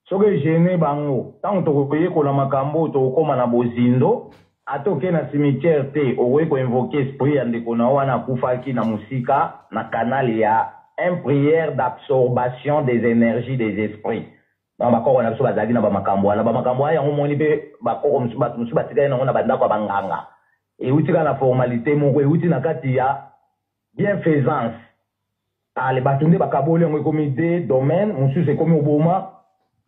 [SPEAKER 2] soki egene bango ntango tokoyekola makambo tokokoma na bozindo ata oke na cimetière te okoki koinvoke esprit ya ndeko na wana akufaki na mosika na canal ya un prière d'absorption des énergies des esprits bakoko na biso bazalaki na bamakambo wana bamakambo wana yango moni mpe bakoko bato mosusu batikali nango na bandako ya banganga euti kaka na formalité moko euti na kati ya bienfaisance ale bato nde bakaboli yango ekomi de domaine mosusu ekomi oboma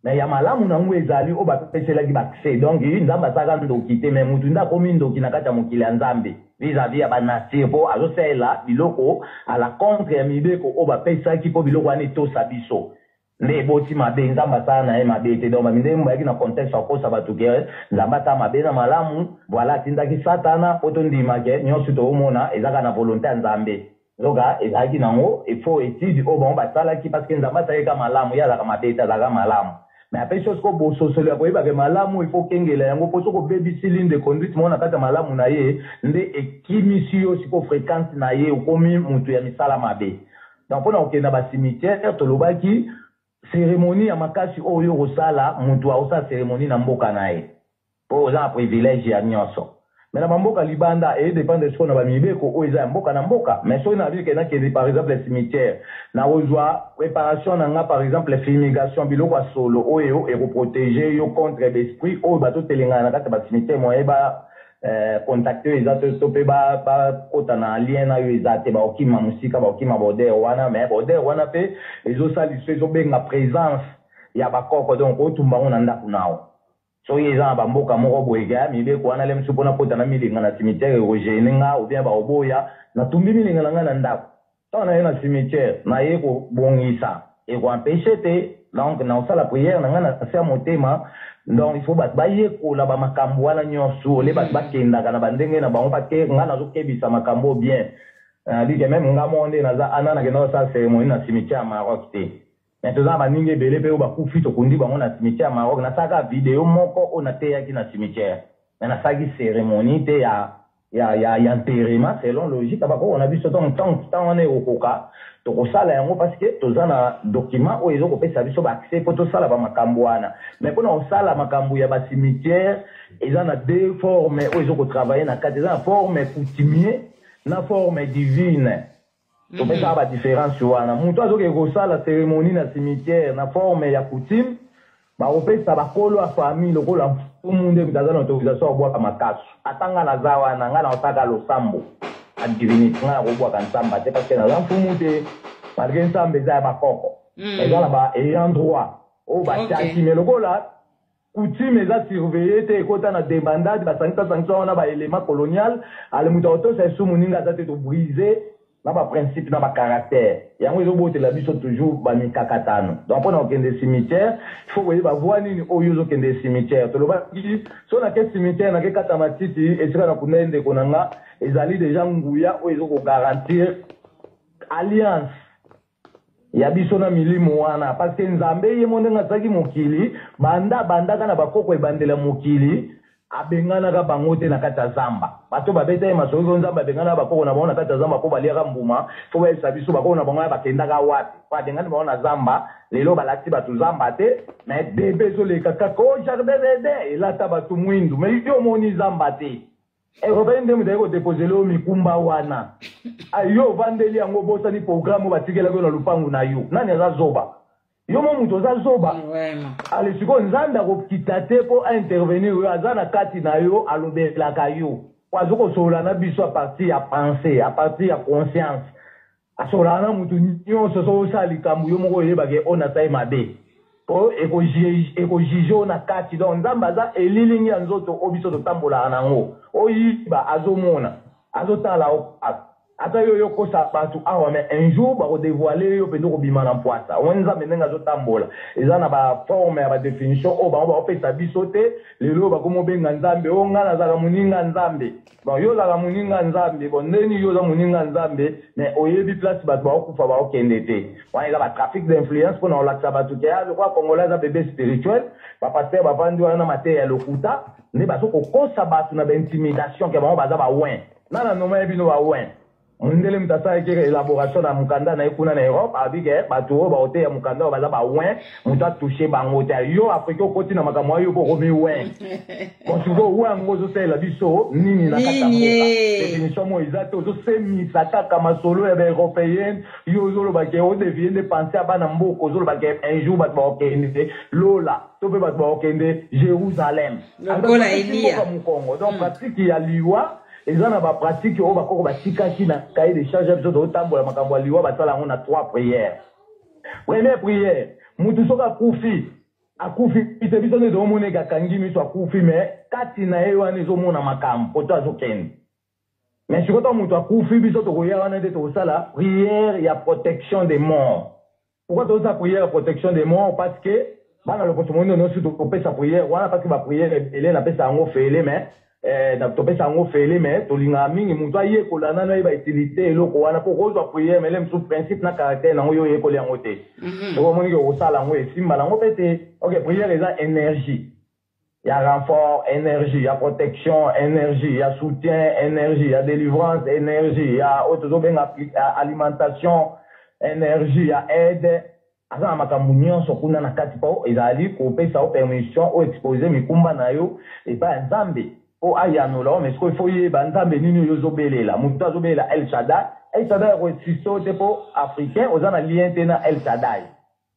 [SPEAKER 2] mais ya malamu nango ezali oyo bapeselaki baccès donc nzambe asalaka ndoki te mais mutu nde akomi ndoki na kati ya mokili ya nzambe vis-à-vis ya banasir mpo azosalela biloko ala contre ya mibeko oyo bapesaki mpo biloko wana etosa biso nde eboti mabe nzambe asala na ye mabe te donc bamindenge bayaki na contexte akosa bato ke nzambe ata mabe na malamu voilà atindaki satana mpo tondimake nyonso toomona ezaka na volonté ya nzambe zoka ezalaki nango efo étude oyo bango basalaki parce que nzambe asalaki ka malamu ye azalaka mabe te azalaka malamu mais apesi soko bososolo ya koyebake malamu ifo kengela yango mpo soko obebisi ligne de conduite moko na kati ya malamu na ye nde ekimisi yo siko fréquence na ye okomi moto ya misala mabe donc mpona kokende na bacimitière tolobaki cérémonie ya makasi oyo kosala mutu akosala cérémonie na mboka na ye mpo oza na privilège ya nyonso mais na bamboka libanda edépendre siko na bamibeko oyo eza ya mboka na mboka mais soki na bike nakende par exemple cimetière na kozwa préparation na nga par exemple fumigation biloko ya solo oyo ekoprotege yo contre l'esprit oyo batotelengana na kati ya bacimetière moye contacte oyo eza to mpe bakota na lien na yo eza te baokima mosika baokima bodere wana mais bodere wana mpe ezosaliso ezobenga présence ya bakoko donc otumba ngo na ndako nawo soki eza na bamboka moko boyeka ya mibeko wana le mosu mpona kota na milinga na cimetière ekogene nga ou bien baoboya natumbi milinga na nga na ndako ntango na ye na cimetière naye kobongisa ekoempêche te donc naosala prière na nga na se ya motema donc il faut bato bayekola bamakambo wana nyonso ole bato bakendaka na bandenge na bango pake nga nazokebisa makambo bien bike meme nga mo nde naza ana nakenda kosala cérémonie na cimetière ya Maroc te mais toza na baninga ebele mpe oyo bakufi tokundi bango na cimetière ya Maroc nasalaka video moko oyo nateyaki na cimetière mais nasalaki cérémonie te ya enterrement selon logique on a vu ce temps on est au coca to ça là parce que to na document où ils ont kopesa biso accès pour to sala ba makambo wana mais pour on sala makambo ya ba cimetière ils en a deux formes où ils ont travailler na quatre na forme coutumier na forme divine to pesa ba différence wana mutu azoke ko sala cérémonie na cimetière na forme ya coutume ba opesa ba kolo a famille lokola umunde mtazana autorisation obwaka makasu atanga na zawa na ngana otaka losambo a divinité ngana ko bwaka nsamba te parce que na mfumu te malgré nsambe za ba koko ezala ba ayant droit o ba tati mais lokola coutume za surveiller te kota na débandade ba sanction na ba élément colonial ale muta auto sa sumuninga za te to briser na ba principe na ba caractère yango ezobote la biso toujours ba mikakatano donc on a kende cimetière il faut voyer ba voix nini oyo zo kende cimetière to loba ki so na ke cimetière na ke kata matiti esika na kunende konanga ezali déjà nguya oyo zo ko garantir alliance ya biso na milimo wana parce que nzambe ye mondenga tsaki mokili banda kana bakoko ebandela mokili abengana ka bangote na kata zamba bato babeta ye masoko nzamba abengana bakoko na bona kata zamba ko baliaka mbuma fo ba esabiso bakoko na bango bakenda ka wapi pa dengana bona zamba lelo balati batu zamba te mais bébé zo le kaka ko jardin de la tabatu mwindu mais yo moni zamba te e robende mu deko déposer lo mikumba wana ayo vandeli yango bosa ni programme batikela ko na lupangu na yo nani azazoba yo mutu ozazoba ale siko nzanda ko kitate po intervenir yo azana kati na yo alobelaka yo wazoko sola na biso à partir ya pensée à partir ya conscience asola na mutu nyonso so sali kambu yo moko yeba ke ona sai mabe po eko jijo na kati donc nzamba za elilingi ya nzoto obiso to tambola nango oyiba azomona azotala ata yo kosa batu awa mais un jour ba ko dévoiler yo pendo ko bima na poisa wenza menenga zo tambola ezana ba forme ya ba définition o ba opesa bisote lelo ba komo benga nzambe o ngana za muninga nzambe bon yo za muninga nzambe bon neni yo za muninga nzambe mais oyebi place ba okufa ba okendete wa ila ba trafic d'influence pour na olaksa batu ke ya kwa congolais za bébé spirituel ba pasteur ba vandi wana maté ya lokuta ne ba so ko kosa batu na ba intimidation ke ba za ba wen nana no ma bino ba wen ndele mtasa eke élaboration na mukanda na ekuna na Europe abike batu ba hotel ya mukanda ba za ba wen muta toucher bango ta yo afrika koti na makamwa yo ko komi wen konsugo wa ngozo sela biso nini na kata mboka définition mo exacte zo semi sakaka masolo ya européenne yo zo lo ba ke o devient de penser abana mboko zo lo ba ke un jour ba okende lola to be ba okende Jérusalem
[SPEAKER 1] lokola Elia
[SPEAKER 2] donc pratique ya liwa ezana ba pratique o ba koko ba tikaki na cahier de charge biso do tambola makambo liwa ba sala ngona 3 prières. Première prière, mutu soka kufi akufi ite biso ne do mone ga kangi miso akufi mais kati na ye wana zo mona makambo poto azokende. Mais sikoto mutu akufi biso to koya wana de to sala prière ya protection des morts. Pourquoi to sa prière protection des morts? Parce que bana le potomondo no su to pesa prière wana parce que ba prière ele na pesa ngo fele mais na topesa ngo fele mais tolinga mingi mutu aye kolana na ba utilité eloko wana po kozwa prière mais le sous principe na caractère na ngo yo ekoli yango te donc moni ko sala ngo esimba na ngo pete OK prière eza énergie ya renfort énergie ya protection énergie ya soutien énergie ya délivrance énergie ya auto benga alimentation énergie ya aide azana makambo nyonso kuna na kati po ezali kopesa o permission o exposer mikumba na yo et pas nzambe o ayanola mais il faut y banzambe nini yo zobelela mutu azobelela El Shaddai ko sisote po africain ozana lien tena El Shaddai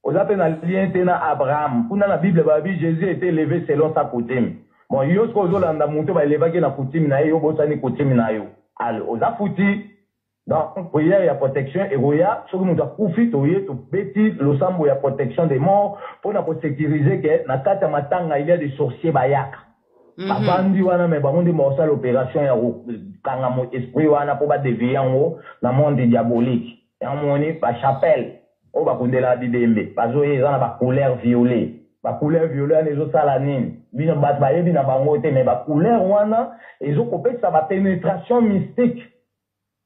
[SPEAKER 2] ozana na lien tena Abraham kuna na Bible ba bi Jésus était élevé selon sa coutume bon yo ko zolanda mutu ba élevaki na coutume na yo bosani coutume na yo al ozafuti donc prière ya protection et roya soki mutu akufi toye to beti losambo ya protection des morts pour na ko sécuriser que na kata matanga il y a des sorciers bayaka babandi wana me bango ndi mosala opération ya kanga mo esprit wana po ba dévier yango na monde diabolique yamoni ba chapelle o ba kundela bibembe bazo eza na ba couleur violet nezo sala nini bino bat ba yebi na bango te me ba couleur wana ezo kopesa ba pénétration mystique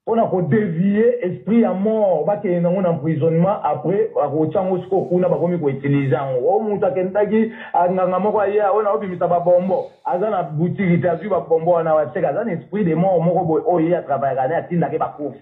[SPEAKER 2] On a dévié esprit à mort, bah qu'il y a un emprisonnement après, à retirer au score, on a pas commis pour utiliser en haut. On a Kentucky, à Nangamo, on a obmis ça va bombo. À la boutique, il a vu va bombo, on a checké à l'esprit des morts, on a à travailler à Tinda qui va course.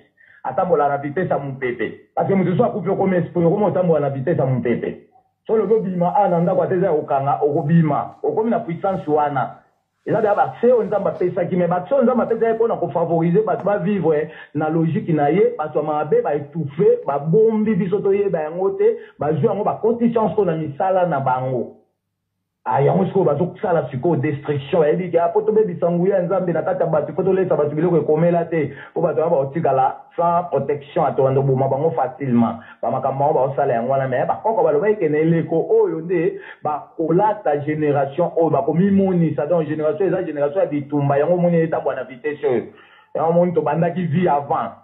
[SPEAKER 2] Attends, la vitesse à mon pépé. Parce que nous sommes coupés comme esprit, on a la vitesse à mon pépé. Sur le bobima, à Nanda, quoi, t'es au Kanga, au Bobima, au comme la puissance ouana. Et là, d'abord, c'est on a fait ça qui m'a battu, on a fait ça pour favoriser, parce que vivre dans la logique n'a yé, parce que ma bé va étouffer, va bomber, bisotoyer, va ngoté, va jouer en va condition qu'on a mis ça là na bango. Ah, yango siko va tout ça la psycho destruction, et dit que après tout bébé sangouya nzambe na kata batu, faut laisser batu biloko comme là té, pour batu ba otikala sans protection à toi ndo boma bango facilement. Ba makamba ba osala yango na mais ba koko ba loba ikene leko oyo nde ba kolata génération oyo ba komi moni ça donc génération eza génération ya bitumba yango moni eta bwana vitesse. Yango moni to banda qui vit avant.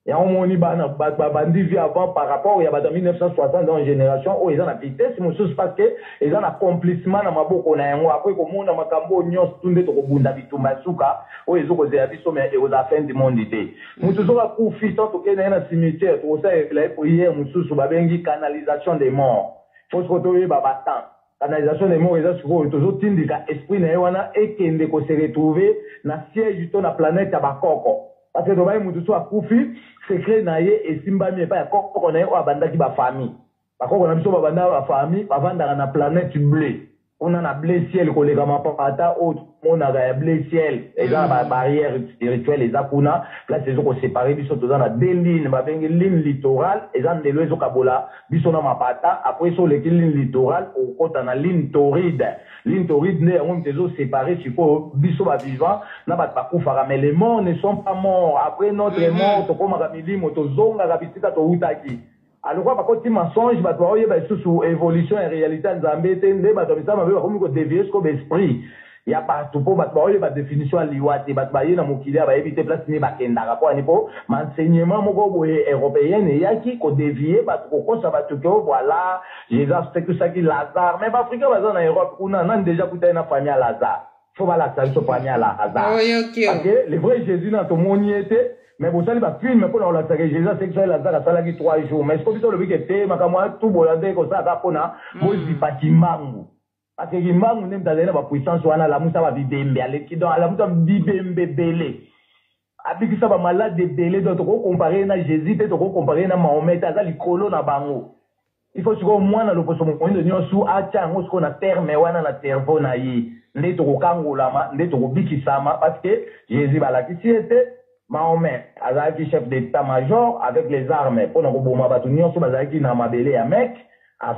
[SPEAKER 2] Yango moni bana bandi vit avant par rapport ya ba 1960 dans génération oyo eza na vitesse mususu parce que eza na accomplissement na maboko na yango après ko mona makambo nyos tunde to ko bunda bitumba suka oyo ezoko zela biso mais et aux affaires du monde té. Mususu ba kufi to ke na cimetière to ça la prière mususu ba bengi canalisation des morts. Faut se retrouver ba batan. Canalisation des morts eza suko toujours tindika esprit na wana ekende ko se retrouver na siège to na planète ya bakoko. Parce que dobaye mutusu akufi secret na ye esimbami pa ya koko na ye o abandaki ba famille. Ba koko na biso ba banda ba famille ba vanda na planète bleu. On a na bleu ciel ko le gama pata o on a ga bleu ciel et là ba barrière spirituelle les akuna là c'est ko séparer biso to na deux lignes ba bengi ligne littorale et za ndelo ezo kabola biso na mapata après sur les lignes littorale au kota na ligne torride. Ligne torride ne on tezo séparer siko biso ba vivant na ba kufa mais les morts ne sont pas morts après notre mort to koma ka milimo to zonga ka bisika to utaki. Alors quoi, par contre, mensonge, bah, toi, il y a sous évolution et réalité, nzambe, tende, bah, toi, ça, bah, comme dévier ce esprit. Il y a pas tout pour, bah, toi, il y a définition à liwate, bah, toi, il y a mon kili, bah, éviter place, ni, bah, kenda, rapport, ni, pour, m'enseignement, mon gros, européen, et y a qui, qu'on dévier, bah, pourquoi ça va tout que, voilà, Jésus, c'est que ça qui Lazare, mais, bah, Afrique, bah, en Europe, on a déjà coûté une famille à Lazare. Faut pas la salle, ce famille à Lazare. Ok, le vrai Jésus, dans ton monde, était, mais vous savez, bah, film, pour la salle, Jésus, c'est que ça, Lazare, ça, là, qui 3 jours. Mais, ce qu'on dit, le week-end, ma camarade, tout, bon, là, comme ça, à Pona, moi, je dis pas qu'il manque. Parce que il manque, même dans la puissance, on a la moussa, va bibembe, qui dans la moussa, bibembe, belé. Avec ça, va malade de belé, d'autres, comparer à Jésus, d'autres, comparer à Mahomet, à la colo, na bango. Il faut que moi, dans l'opposition, on est sous Achan, on a terre, mais on a la terre, on a eu, n'est au Kangolama, n'est au Bikisama, parce que Jésus, va la qui était, Mahomet, Azaki chef d'état-major, avec les armes, pour nous bomber, Batunion, sur Bazaki, Namabele, à Mec, à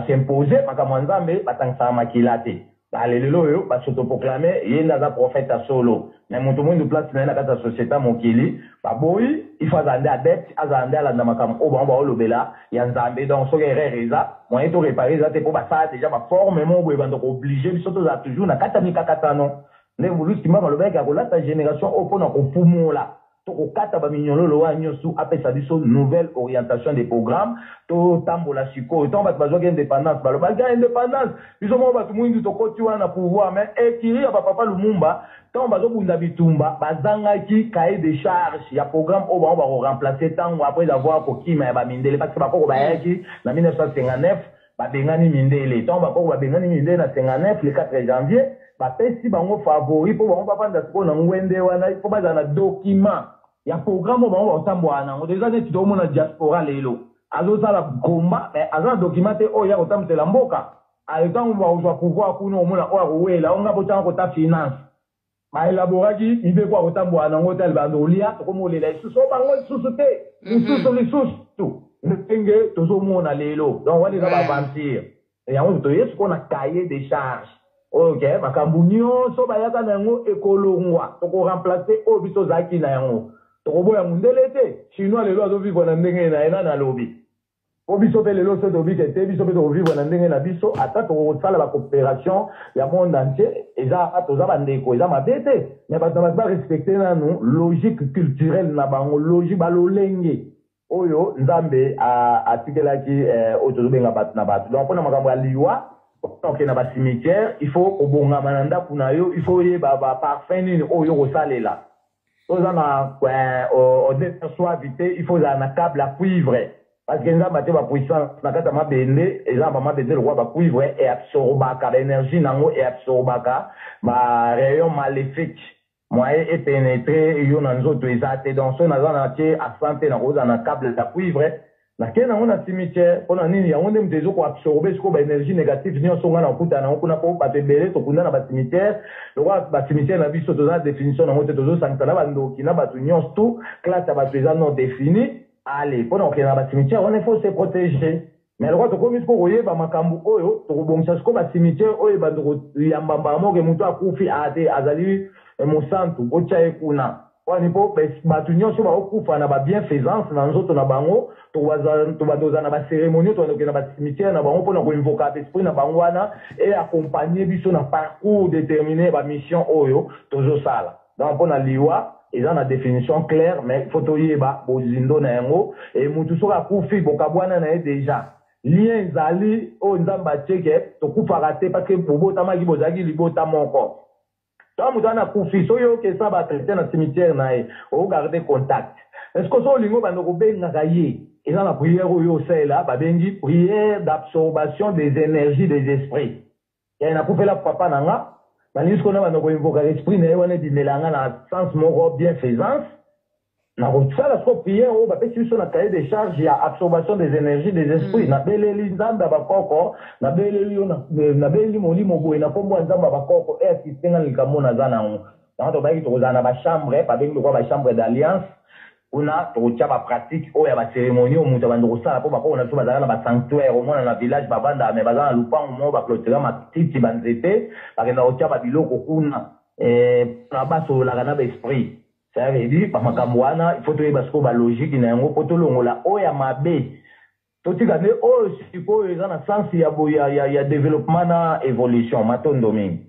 [SPEAKER 2] s'imposer, Makamanzambe, Batansama Kilate. Alléluia, bah, s'autoproclamer, il y a un prophète à solo. Mais mon tout le monde de place, il y a une société, mon kili, bah, boy, il faut aller à dette, à la namakam, au bamba, au lobela, il y a un zambé, donc, ce qui est réza, moi, il faut réparer, ça, pour ça, déjà, ma forme, mon, il va donc obliger, surtout, là, toujours, na katamika katano. Ne voulu, ce qui m'a le mec, à la génération, au pont, au poumon, là. Au kata ba mignolo lo wa nyosu appelle ça biso nouvelle orientation des programmes to tambola siko to ba bazo indépendance ba lo ba indépendance biso mo ba tumundu to koti wana pouvoir mais ekiri ba papa Lumumba to bazo bunda bitumba bazanga ki cahier de charge ya programme o ba remplacer tango après avoir ko kima ba mindele parce que ba ko ba yaki na 1959 ba bengani mindele to ba ko ba bengani mindele na 59 le 4 janvier bapesi bango favori po bango bapanda siko na ngwende wana po bazana document ya programme bango batambwana ngo déjà neti to mona diaspora lelo azosala goma mais azana document te oyo ya kotamutela mboka ayetango bazwa pouvoir kuno mona oyo akowela onga botanga kota finance baelaboraki ibe kwa kotambwana ngo tali bandolia tokomolela lisusu bango lisusu te lisusu ndenge tozomona lelo donc wali za bavantir yango toyesu kona cahier de charge. Ok, makambu nyonso bayaka na yango ekolongwa toko remplacer o biso zaki na yango toko boya mundele te chinois lelo azo vivre na ndenge na ena na lobi o biso pe lelo so to bike te biso pe to vivre na ndenge na biso ata toko sala ba coopération ya monde entier eza atoza bandeko eza mabete mais bato ba respecter nanu logique culturelle na bango logique balolenge oyo nzambe atikelaki oto benga bat na bat donc pona makambo ya liwa. Donc, il y a un cimetière, il faut au bon mananda kunayo, il faut y avoir parfum ni oyo salé là. au suavité, il faut un câble à cuivre. Parce que nous avons la puissance, nous avons bendé, et nous avons bendé le roi cuivre et absorba l'énergie et absorba rayon maléfique. Moi, et pénétrer, et nous avons autres donc nous avons à santé, nous avons un câble à cuivre. Na kena on cimetière on a nini ya on des eaux absorber ce qu'on énergie négative ni on songa na kuta na kuna ko ba tebele to kuna na ba cimetière le roi ba cimetière na biso to za définition na moto to santa na bando kina ba tunyons tout classe ba tuza non défini allez pendant que na ba cimetière on faut se protéger mais le roi to komi ko royer ba makambu oyo to bongisa ce ko ba cimetière oyo ba to yambamba mo ke mutu akufi ate azali mo santu ocha ekuna wanipo batu nyonso baokufa na babienfaisance na nzoto na bango tobadoza na bacérémonie tobandoke na bacimetière na bango mpona koinvoka esprit na bango wana et accompagner biso na parcours déterminé bamission oyo tozosala donc mpona liwa eza na définition claire mais faut toyeba bozindo na yango et mutu soki akufi bokabwana na ye déjà lien ezali oyo nzambe atieke tokufaka te parce que bobotamaki bozalaki libota moko. Quand vous avez confié, que ça va traiter dans le cimetière, vous gardez contact. Est-ce que vous avez dit que la prière est prière d'absorption des énergies des esprits? Il y a un la papa nanga, mais nous avons invoqué l'esprit, nous avons dit dans le sens de bienfaisance. Na ça la prière au bapé sur la cahier des charges il y a absorption des énergies des esprits na beleli nzamba bakoko na beleli na beleli molimo boy na pombo nzamba bakoko et assistant likamona zana on na to baiki to zana ba chambre pa bengi ko ba chambre d'alliance una to tia ba pratique o ya ba cérémonie o muta bando sala po ba ko na so bazala na ba sanctuaire au moins na village ba banda mais bazala lupango mo ba clôturer ma titi banzete ba kenda o tia ba biloko kuna na baso la kana ba esprit. Ça veut dire, par makamwana, il faut trouver parce que la logique n'a pas pour tout le monde là. Oh ya mabe. Tout ce qui oh si quoi ils ont un sens il y a développement na évolution. Maton domaine.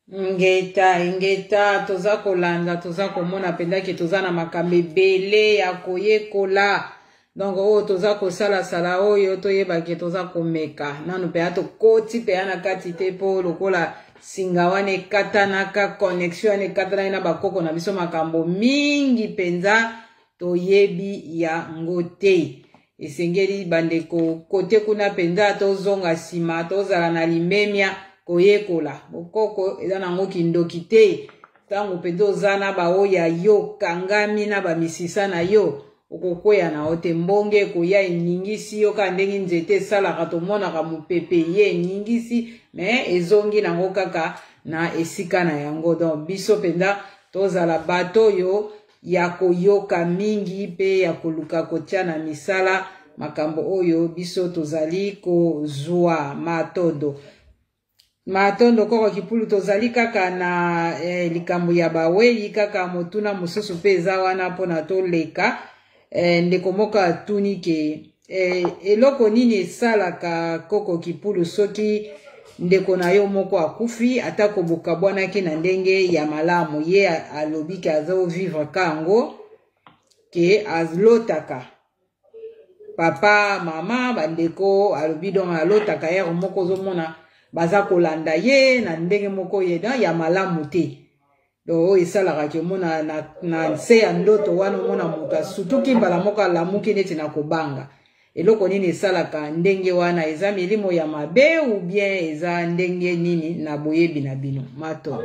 [SPEAKER 1] Ngeta toza kolanda toza komona penda ke toza na makambe belé ya koyekola. Donc oh toza kosala sala oyo toyeba ke toza komeka. Nanu pe ato koti pe ana kati te po lokola singa wane katanaka connexion ane katana ina bakoko na biso makambo mingi penza toyebi ya ngote esengeli bandeko kote kuna penza tozonga sima tozala na limemia koyekola bokoko eza nango kindoki te tango penza ozana baoya yo kangami na bamisisa na yo okokwea na ote mbonge koya eningisi yo ka ndenge nzete esalaka tomonaka mopepe ye eningisi mais ezongi nango kaka na esika na yango donc biso penda tozala bato yo ya koyoka mingi pe ya koluka kotia na misala makambo oyo biso tozali kozwa matondo koko kipulu tozali kaka na likambo ya baweli kaka motuna mosusu pe eza wana mpona toleka ndeko moko atuni ke eloko nini esalaka koko kipulu soki ndeko na yo moko akufi atako bokabwanaki na ndenge ya malamu ye alobi ke azo vivre kango ke azlotaka papa mama bandeko alobi donc alotaka ye moko zomona baza kolanda ye na ndenge moko ye ya malamu te do esalaka ke mona na se ya ndoto wana mona moto asutuki mbala moko alamuki neti na kobanga eloko nini esalaka ndenge wana eza milimo ya mabe ou bien eza ndenge nini na boyebi na bino mato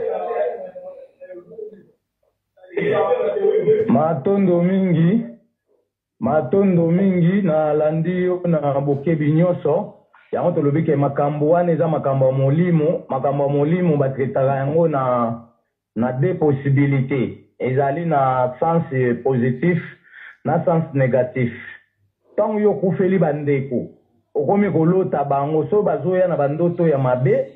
[SPEAKER 2] matondo mingi na landi yo na bokebi nyonso yango tolobi ke makambo wana eza makambo ya molimo batretaka yango na deux possibilités ezali na sens positif na sens négatif. Tant yo kufeli bandeko okomi kolota bango so bazoya na bandoto ya mabe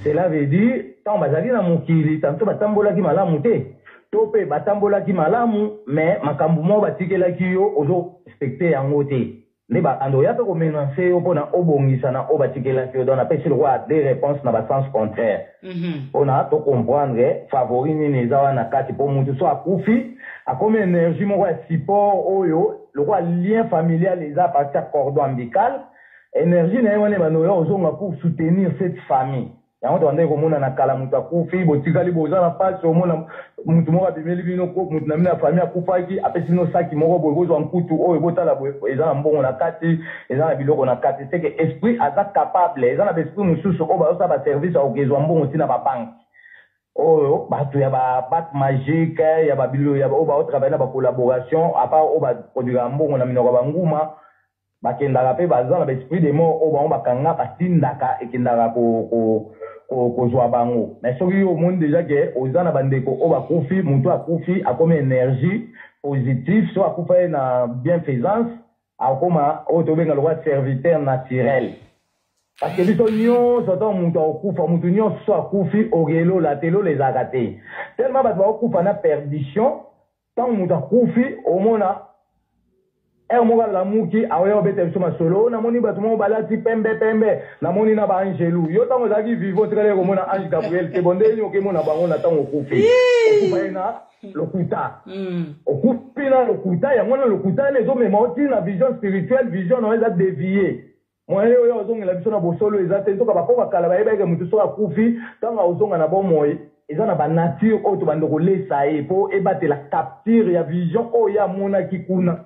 [SPEAKER 2] cela veut dire tant bazali na mokili tanto batambolaki malamu te to pe batambolaki malamu mais makambo mo batikelaki yo ozo respecter yango te ne ba ando ya pe ko menacer yo pona obongisa na obatikelaki yo donc apesi le roi des réponses na ba sens contraire on a to comprendre favori ni nezawa na kati po mutu so akufi akomi énergie moko ya support oyo le roi lien familial les a parti à cordon ombilical énergie na yone banoyo ozonga pour soutenir cette famille yango to ande komona na kala mutu akufi botikali boza na pasi omona mutu moko abimeli bino ko mutu na mina famille akufaki apesi no saki moko boye kozwa nkutu oyo botala boye eza na mbongo na kati eza na biloko na kati c'est que esprit aza capable eza na esprit mususu oyo bazosa ba service akozwa mbongo tina ba banque oyo bato ya ba bac magique ya ba bilo ya oyo ba travailler na ba collaboration à part oyo ba produire mbongo na minoko banguma bakendaka pe baza na ba esprit de mort oyo bango bakanga batindaka ekendaka kozwa bango mais soki omoni déjà ke oza na bandeko oyo bakufi moto akufi akomi énergie positive so akufa ye na bienfaisance akoma oyo tobenga lokwa serviteur naturel parce que biso nyonso ntango moto akufa moto nyonso akufi okelola te elola ezalaka te tellement bato bakokufa na perdition ntango moto akufi omona moko alamuki aoya obeta biso masolo namoni bato moko balati pembe namoni na baangelu yo ntango ozalaki vivo otikali komona ange gabriel te bondeni okemona bango na ntango okufi okufa ye na lokuta okufi na lokuta yango na lokuta ene ezomema oti na vision spirituelle vision na eza dévié moye oyo ozongela biso na bosolo eza te ntoka bakoko kala bayebaki motu soki akufi ntango ozonga na bomoi eza na banature oyo tobanda kolesa ye mpo ebatela capture ya vision oyo amonaki kuna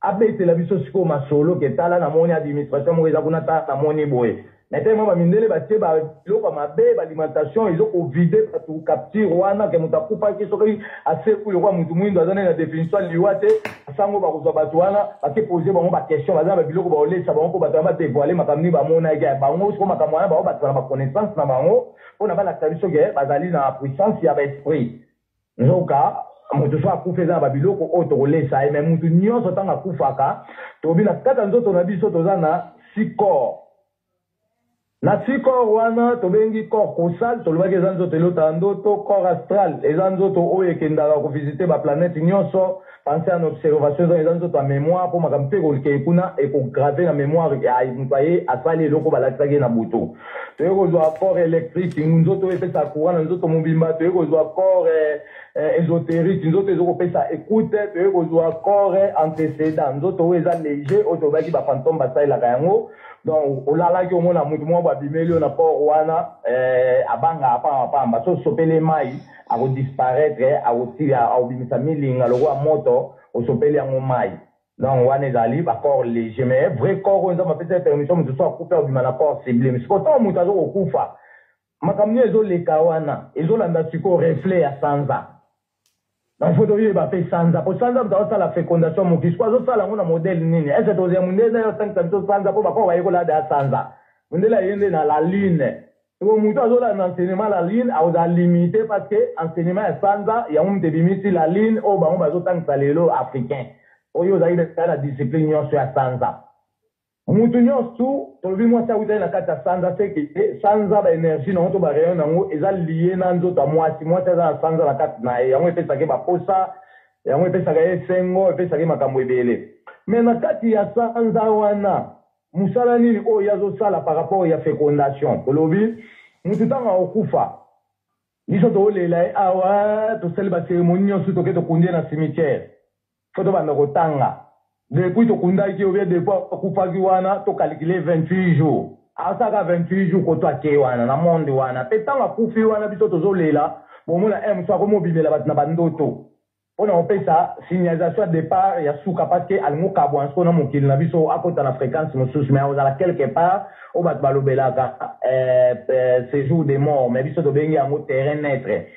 [SPEAKER 2] abetela biso sikoyo masolo ke tala namoni administration moko eza kuna tala namoni boye mais tellement bamindele batie biloko mabe baalimentation ezokovide bato capture wana ke moto akufaki soki aseku lokwa motu mwindo aza na définition aliwa te asango bakozwa bato wana bake pose bango baquestion baza na babiloko baolesa bango mpo bato wana badevoile makambo nini bamonaki bango siko makambo wana bango bato na baconnaissance na bango mpona balakisa biso ke bazali na puissance ya baesprit nzoka moto so akufa eza na babiloko oyo tokolesa ye mais motu nyonso ntango akufaka tobi na kati ya nzoto na biso toza na 6 corps na 6 corps wana tobengi corps causal tolobaki eza nzoto elotala ndoto corps astral eza nzoto oyo ekendaka kovisite baplanete nyonso pense en observation eza nzoto ya mémoire mpo makambo mpe ekolike kuna ekograve na mémoire ya moto aye asali eloko balakisaki ye na butu toyei kozwa corps électrique nzoto oyo epesaka courant na nzoto mobimba toyei kozwa corps ésotérique nzoto ezokopesa écoute toyei kozwa corps antécédent nzoto oyo eza léger oyo tobaki bafantôme basalelaka yango donc olalaki omona motu moko babimeli oyo na corps wana abangaka pamba so osopeli mai akodisparaître akobimisa milinga lokola moto osopeli yango mai donc wana ezali bacorps léger mais vrai corps oyo nzambe apesa permission moto so akufa obima na corps sublime sikoyo ntango moto azokokufa makambo nini ezoleka wana ezolanda sikoyo reflet ya sanza donc fo toyeba mpe sanza po sanza moto azosala fécondation moki sikoyo azosala yango na modele nini ese tozela mondele na yo otangisa biso sanza mpo bakoro bayekolada ya sanza mondele aye nde na la lune siko moto azolala na enseignement la lune akozala limité parce que enseignement ya sanza yango moto ebimisi la lune oyo bango bazotangisa lelo africain oyo ozali na discipline nyonso ya sanza mutu nyonso tolobi mwasi awutali na kati ya sanza seke sanza baénergie nango to barayon nango eza lie na nzoto ya mwasi mwasi aza na sanza na kati na ye yango epesaka ye baposa yango epesaka ye esengo epesaka ye makambo ebele mais na kati ya sanza wana mosala nini oyo azosala par rapport ya fécondation tolobi mutu ntango akokufa biso toolela ye awa tosali bacérémonie nyonso toke tokundie na cimetière fo tobanda kotanga depuis tokundaki obie depuis akufaki wana tokalkule 28 jours asaka 28 jours koto ake wana na monde wana mpe ntango akufi wana biso tozolela bomona mosu akomobimela bato na bandoto mpona kopesa signalisation ya départ ya suka parce que alingi kabwana siko na mokili na biso akota na fréquence mosusu mais akozala quelque part oyo bato balobelaka séjour de mort mais biso tobengi yango terrain netre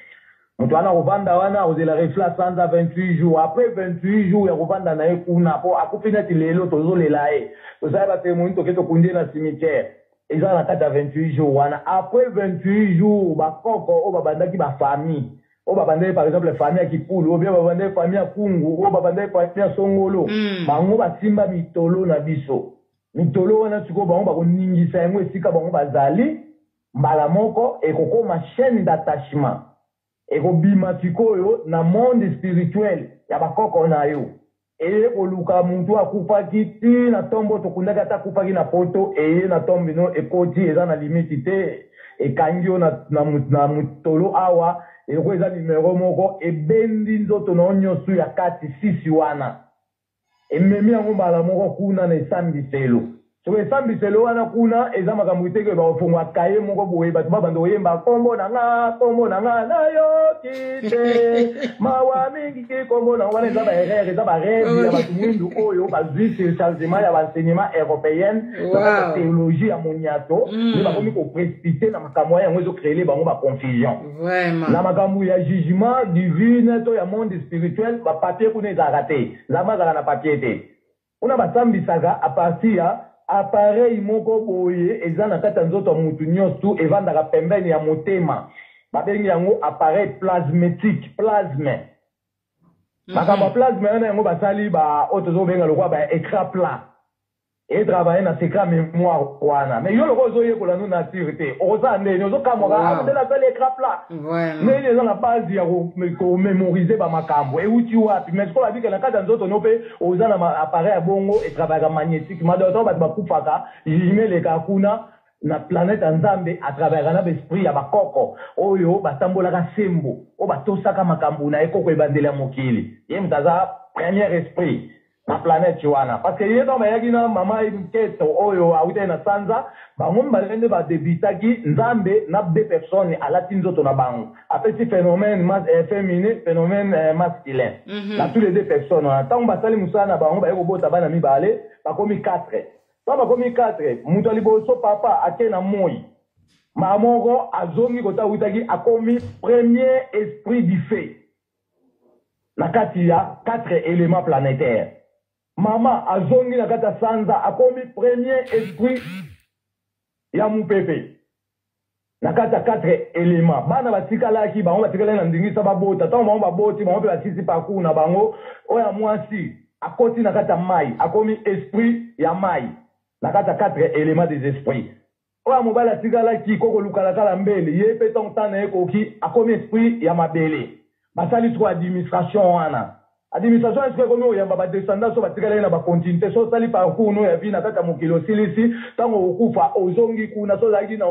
[SPEAKER 2] moto wana kovanda wana ozela reflet sanza 28 jours après 28 jours ya kovanda na ye kuna mpo akufi neti lelo tozolela ye tozali batémoini toke tokundie na cimetière eza na kati ya 28 jours wana après 28 jours bakoko oyo babandaki bafamille oyo babandaki par exemple famille ya kipulu obien babandaki famille ya kungu oyo babandaki famille ya songolo bango basimba mitolo na biso mitolo wana sikoyo bango bakoningisa yango esika bango bazali mbala moko ekokoma chaîne d'attachement ekobima sikoyo na monde spirituel ya bakoko na yo eye koluka mutu akufaki ti na tombo tokundaki ata akufaki na poto eye na tombo ino ekoti eza na limiti te ekangi yo na mutolo awa eloko eza numero moko ebendi nzoto na yo nyonso ya kati sisi wana ememi yango mbala moko kuna na esambiselo so esambiselo wana kuna eza makambo iteke bafungwa kaye moko boye bato babanda oyemba kombo na nga nayo kite mawa mingi kombo na wana eza baerreur eza barêve ya bato mwindu oyo bazwi téléchargement ya baenseignement européenne na théologie ya moniato nde bakomi koprécipité na makambo yango ezocréele bango baconfusion na makambo ya jugement divine to ya monde spirituel bapapier kuna ezalaka te nzambe azala na papier te kuna basambisaka apartir ya appareil moko boye eza na kati ya nzoto ya mutu nyonso evandaka pembeni ya motema babengi yango appareil plasmétique plasme makambo ya plasme wana yango basali oyo tozobenga lokwa baécran plat etravaille na secret mémoire wana mais yo loko ozoyekola no nature te okozala ndeni ozokamwaka nde nasali écran plat ndeni eza na base ya komémorize bamakambo euti wapi mais sikoyo babikela kati ya nzoto no mpe oza na appareil ya bongo etravaillaka magnétique madoto bato bakufaka jime eleka kuna na planète ya nzambe atravaillaka na baesprit ya bakoko oyo batambolaka sembo oyo batosaka makambo na ye koko ebandeli ya mokili ye moto aza premier esprit na planète wana parce que ye ntango bayaki na mama nketo oyo awutaki na sanza bango mibale nde badebitaki nzambe na 2 personnes alati nzoto na bango apesi phénomène féminin phénomène masculin na tous les 2 personnes wana ntango basali mosala na bango baye kobota bana mibale bakomi 4 ntango bakomi 4 moto ya liboso papa ake na moi maa moko azongi kota awutaki akomi premier esprit du feu na kati ya 4 éléments planétaires mama azongi na kati ya sanza akomi premier esprit ya mupepe na kati ya 4 éléments bana batikalaki bango batikalaki na ndingisa babota ntango bango baboti bango mpe basisi parcours na bango oyo ya mwasi akoti na kati ya mai akomi esprit ya mai na kati ya 4 éléments des esprits oyo ya mobali atikalaki kokolukalakala mbele ye mpe ntango ntana ekoki akomi esprit ya mabele basali siko administration wana administration est-ce que comme oyamba ba descendance batikala na ba continuité so sali parcours no ya vie na kati ya mokili osilisi ntango okufa ozongi kuna so zalaki na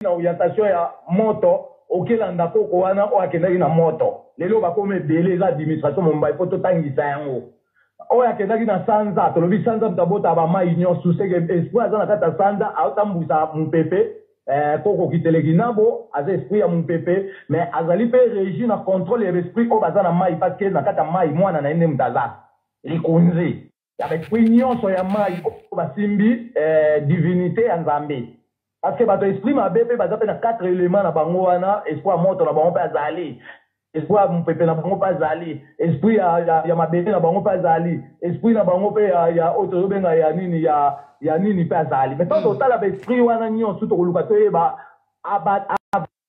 [SPEAKER 2] na orientation ya moto okelanda koko wana oyo akendaki na moto lelo bakomi ebele eza administration mombai po totangisa yango oyo akendaki na sanza tolobi sanza moto abota bamai nyonso seke esprit aza na kati ya sanza aotambusa mopepe koko kiteleki nabo aza esprit ya mopepe mais azali mpe régi na contrôle ya esprit oyo baza na mai parceke na kati ya mai mwana na ye nde moto aza likonzi ya baesprit nyonso ya mai oyo basimbi divinité ya nzambe parce que bato esprit mabe mpe baza mpe na 4 éléments na bango wana esprit ya moto na bango mpe azali esprit ya mopepe na bango mpe azali esprit ya mabele na bango mpe azali esprit na bango mpe ya oyo tozobenga ya nini mpe azali mais ntango totala baesprit wana nyonso tokoluka toyeba